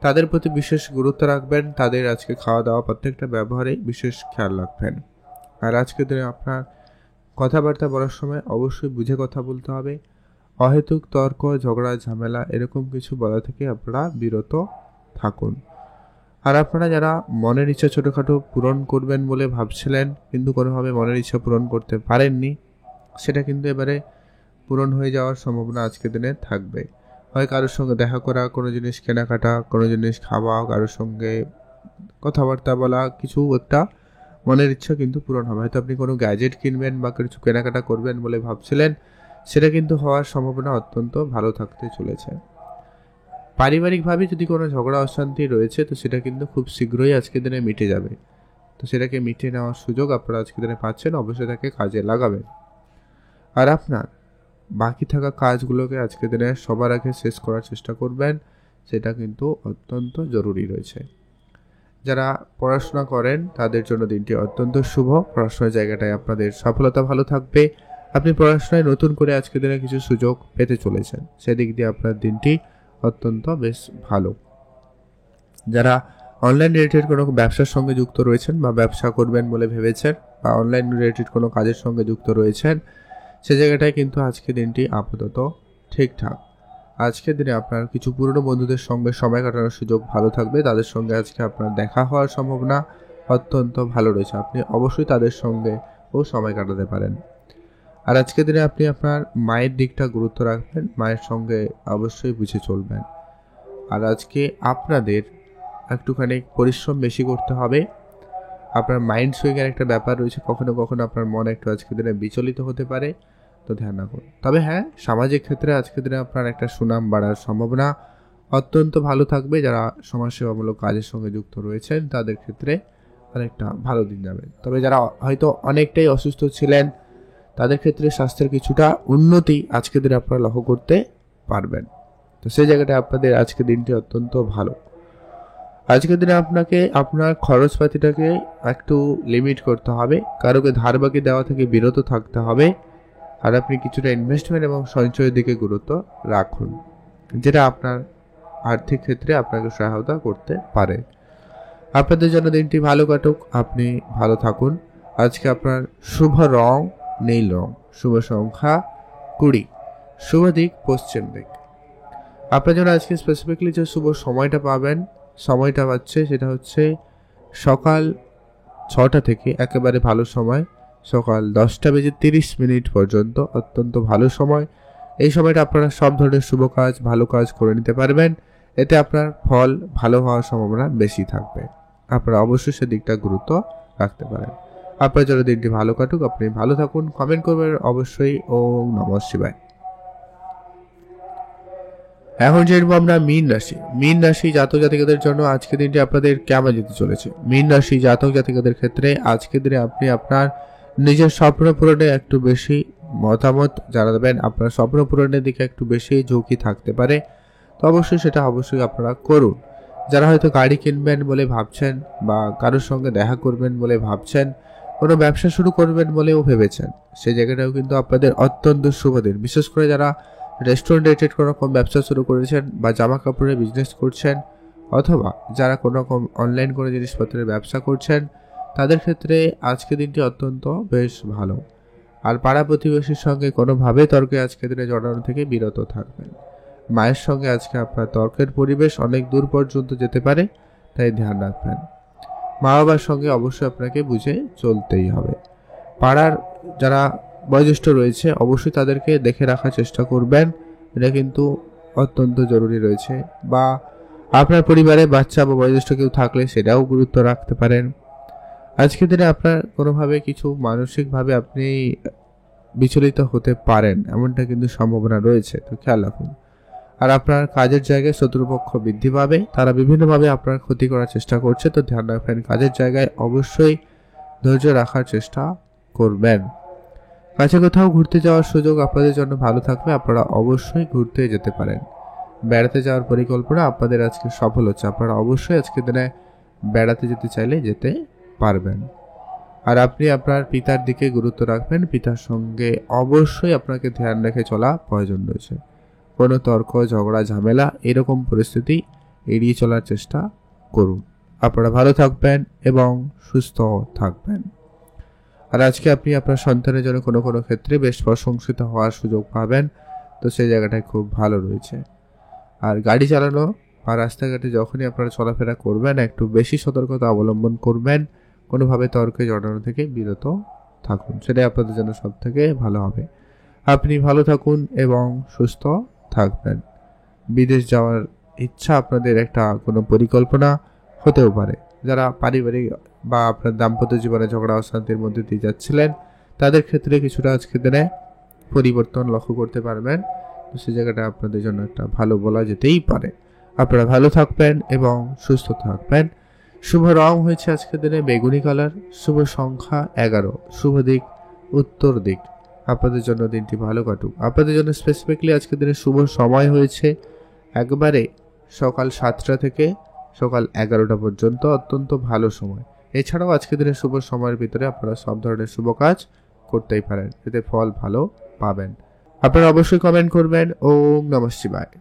তাদের প্রতি বিশেষ গুরুত্ব রাখবেন। তাদের আজকে খাওয়া দাওয়া প্রত্যেকটা ব্যবহারে বিশেষ খেয়াল রাখবেন। আর আজকের দিনে আপনার কথাবার্তা বলার সময় অবশ্যই বুঝে কথা বলতে হবে। অহেতুক তর্ক, ঝগড়া, ঝামেলা এরকম কিছু বলা থেকে আপনারা বিরত থাকুন। আর আপনারা যারা মনের ইচ্ছা ছোটোখাটো পূরণ করবেন বলে ভাবছিলেন কিন্তু কোনোভাবে মনের ইচ্ছা পূরণ করতে পারেননি, সেটা কিন্তু এবারে পূরণ হয়ে যাওয়ার সম্ভাবনা আজকের দিনে থাকবে। হয় কারোর সঙ্গে দেখা করা, কোনো জিনিস কেনাকাটা, কোনো জিনিস খাওয়া, কারোর সঙ্গে কথাবার্তা বলা, কিছু একটা মনের ইচ্ছা কিন্তু পূরণ হবে। হয়তো আপনি কোনো গ্যাজেট কিনবেন বা কিছু কেনাকাটা করবেন বলে ভাবছিলেন, সেটা কিন্তু হওয়ার সম্ভাবনা অত্যন্ত ভালো থাকতে চলেছে। পারিবারিকভাবে যদি কোনো ঝগড়া অশান্তি রয়েছে, তো সেটা কিন্তু খুব শীঘ্রই আজকের দিনে মিটে যাবে। তো সেটাকে মিটিয়ে নেওয়ার সুযোগ আপনারা আজকের দিনে পাচ্ছেন, অবশ্যই তাকে কাজে লাগাবেন। আর আপনার বাকি থাকা কাজগুলোকে আজকের দিনে সবার আগে শেষ করার চেষ্টা করবেন, সেটা কিন্তু অত্যন্ত জরুরি রয়েছে। যারা পড়াশোনা করেন তাদের জন্য দিনটি অত্যন্ত শুভ। পড়াশোনার জায়গাটায় আপনাদের সফলতা ভালো থাকবে। আপনি পড়াশোনায় নতুন করে আজকের দিনে কিছু সুযোগ পেতে চলেছেন, সেদিক দিয়ে আপনার দিনটি অত্যন্ত বেশ ভালো। যারা অনলাইন রিলেটেড কোনো ব্যবসার সঙ্গে যুক্ত রয়েছেন বা ব্যবসা করবেন বলে ভেবেছেন বা অনলাইন রিলেটেড কোনো কাজের সঙ্গে যুক্ত রয়েছেন, সে জায়গাটায় কিন্তু আজকে দিনটি আপাতত ঠিকঠাক। আজকের দিনে আপনার কিছু পুরনো বন্ধুদের সঙ্গে সময় কাটানোর সুযোগ ভালো থাকবে। তাদের সঙ্গে আজকে আপনার দেখা হওয়ার সম্ভাবনা অত্যন্ত ভালো রয়েছে। আপনি অবশ্যই তাদের সঙ্গে সময় কাটাতে পারেন। আর আজকের দিনে আপনি আপনার মায়ের দিকটা গুরুত্ব রাখবেন, মায়ের সঙ্গে অবশ্যই বুঝে চলবেন। আর আজকে আপনাদের একটুখানি পরিশ্রম বেশি করতে হবে। আপনার মাইন্ড সুইংয়ের একটা ব্যাপার রয়েছে, কখনো কখনো আপনার মন একটু আজকের দিনে বিচলিত হতে পারে, তো ধ্যান রাখুন। তবে হ্যাঁ, সামাজিক ক্ষেত্রে আজকের দিনে আপনার একটা সুনাম বাড়ার সম্ভাবনা অত্যন্ত ভালো থাকবে। যারা সমাজসেবামূলক কাজের সঙ্গে যুক্ত রয়েছেন তাদের ক্ষেত্রে অনেকটা ভালো দিন যাবে। তবে যারা হয়তো অনেকটাই অসুস্থ ছিলেন তাদের ক্ষেত্রে স্বাস্থ্যের কিছুটা উন্নতি আজকের দিনে আপনারা লক্ষ্য করতে পারবেন। তো সেই জায়গাটা আপনাদের আজকের দিনটি অত্যন্ত ভালো। আজকের দিনে আপনাকে আপনার খরচপাতিটাকে একটু লিমিট করতে হবে, কারোকে ধার বাকি দেওয়া থেকে বিরত থাকতে হবে। আর আপনি কিছুটা ইনভেস্টমেন্ট এবং সঞ্চয়ের দিকে গুরুত্ব রাখুন, যেটা আপনার আর্থিক ক্ষেত্রে আপনাকে সহায়তা করতে পারে। আপনাদের জন্য দিনটি ভালো কাটুক, আপনি ভালো থাকুন। আজকে আপনার শুভ রং নীল রং, শুভ সংখ্যা 20, শুভ দিক পশ্চিম দিক। আপনার জন্য আজকে স্পেসিফিকলি যে শুভ সময়টা পাবেন, সময়টা পাচ্ছে সেটা হচ্ছে সকাল 6টা থেকে একেবারে ভালো সময় সকাল 10:30 পর্যন্ত অত্যন্ত ভালো সময়। এই সময়টা আপনারা সব ধরনের শুভ কাজ, ভালো কাজ করে নিতে পারবেন। এতে আপনার ফল ভালো হওয়ার সম্ভাবনা বেশি থাকবে। আপনারা অবশ্যই সেদিকটা গুরুত্ব রাখতে পারেন। আপনার জন্য দিনটি ভালো কাটুক, আপনি ভালো থাকুন। কমেন্ট করবেন অবশ্যই। ওম নমঃ শিবায়। এখন জানবো আমরা মীন রাশি। মীন রাশি জাতক জাতিকাদের জন্য আজকের দিনটি আপনাদের কেমন যেতে চলেছে। মীন রাশি জাতক জাতিকাদের ক্ষেত্রে আজকের দিনে আপনি আপনার নিজের স্বপ্ন পূরণে একটু বেশি মতামত জানাবেন, আপনার স্বপ্ন পূরণের দিকে একটু বেশি ঝুঁকি থাকতে পারে, তো অবশ্যই সেটা অবশ্যই আপনারা করুন। যারা হয়তো গাড়ি কিনবেন বলে ভাবছেন বা কারোর সঙ্গে দেখা করবেন বলে ভাবছেন, কোনো ব্যবসা শুরু করবেন বলেও ভেবেছেন, সেই জায়গাটাও কিন্তু আপনাদের অত্যন্ত শুভ দিন। বিশেষ করে যারা রেস্টুরেন্ট রিলেটেড কোনো রকম ব্যবসা শুরু করেছেন বা জামা কাপড়ের বিজনেস করছেন, অথবা যারা কোনো রকম অনলাইন কোনো জিনিসপত্রের ব্যবসা করছেন, তাদের ক্ষেত্রে আজকের দিনটি অত্যন্ত বেশ ভালো। আর পাড়া প্রতিবেশীর সঙ্গে কোনোভাবে তর্কে আজকের দিনে জড়ানো থেকে বিরত থাকবেন। মায়ের সঙ্গে আজকে আপনার তর্কের পরিবেশ অনেক দূর পর্যন্ত যেতে পারে, তাই ধ্যান রাখবেন। মা বাবার সঙ্গে অবশ্যই আপনাকে বুঝে চলতেই হবে। পাড়ার যারা বয়োজ্যেষ্ঠ রয়েছে অবশ্যই তাদেরকে দেখে রাখার চেষ্টা করবেন, এটা কিন্তু অত্যন্ত জরুরি রয়েছে। বা আপনার পরিবারে বাচ্চা বা বয়োজ্যেষ্ঠ কেউ থাকলে সেটাও গুরুত্ব রাখতে পারেন। আজকের দিনে আপনার কোনোভাবে কিছু মানসিকভাবে আপনি বিচলিত হতে পারেন, এমনটা কিন্তু সম্ভাবনা রয়েছে, তো খেয়াল রাখুন। আর আপনার কাজের জায়গায় শত্রুপক্ষ বৃদ্ধি পাবে, তারা বিভিন্নভাবে আপনার ক্ষতি করার চেষ্টা করছে, তো ধ্যান রাখবেন। কাজের জায়গায় অবশ্যই ধৈর্য রাখার চেষ্টা করবেন। কাছে কোথাও ঘুরতে যাওয়ার সুযোগ আপনাদের জন্য ভালো থাকবে, আপনারা অবশ্যই ঘুরতে যেতে পারেন। বেড়াতে যাওয়ার পরিকল্পনা আপনাদের আজকে সফল হচ্ছে, আপনারা অবশ্যই আজকে দিনে বেড়াতে যেতে চাইলে যেতে পারবেন। আর আপনি আপনার পিতার দিকে গুরুত্ব রাখবেন, পিতার সঙ্গে অবশ্যই আপনাকে ধ্যান রেখে চলা প্রয়োজন রয়েছে। কোনো তর্ক ঝগড়া ঝামেলা এরকম পরিস্থিতি এড়িয়ে চলার চেষ্টা করুন। আপনারা ভালো থাকবেন এবং সুস্থ থাকবেন। আর আজকে আপনি আপনার সন্তানের জন্য কোনো কোনো ক্ষেত্রে বেশ প্রশংসিত হওয়ার সুযোগ পাবেন, তো সেই জায়গাটায় খুব ভালো রয়েছে। আর গাড়ি চালানো বা রাস্তাঘাটে যখনই আপনারা চলাফেরা করবেন একটু বেশি সতর্কতা অবলম্বন করবেন, কোনোভাবে তর্কে জড়ানো থেকে বিরত থাকুন, সেটাই আপনাদের জন্য সব থেকে ভালো হবে। আপনি ভালো থাকুন এবং সুস্থ থাকবেন। বিদেশ যাওয়ার ইচ্ছা আপনাদের একটা কোনো পরিকল্পনা হতেও পারে। যারা পারিবারিক বা আপনার দাম্পত্য জীবনে ঝগড়া অশান্তির মধ্যে দিয়ে যাচ্ছিলেন, তাদের ক্ষেত্রে কিছুটা আজকের দিনে পরিবর্তন লক্ষ্য করতে পারবেন, তো সেই জায়গাটা আপনাদের জন্য একটা ভালো বলা যেতেই পারে। আপনারা ভালো থাকবেন এবং সুস্থ থাকবেন। শুভ রং হয়েছে আজকের দিনে বেগুনি কালার, শুভ সংখ্যা 11, শুভ দিক উত্তর দিক। আপনাদের জন্য দিনটি ভালো কাটুক। আপনাদের জন্য স্পেসিফিকলি আজকের দিনে শুভ সময় হয়েছে একবারে সকাল 7টা থেকে সকাল 11টা পর্যন্ত, অত্যন্ত ভালো সময়। এছাড়াও আজকের দিনে শুভ সময়ের ভিতরে আপনারা সব ধরনের শুভ কাজ করতেই পারেন, এতে ফল ভালো পাবেন। আপনারা অবশ্যই কমেন্ট করবেন। ওম নমঃ শিবায়।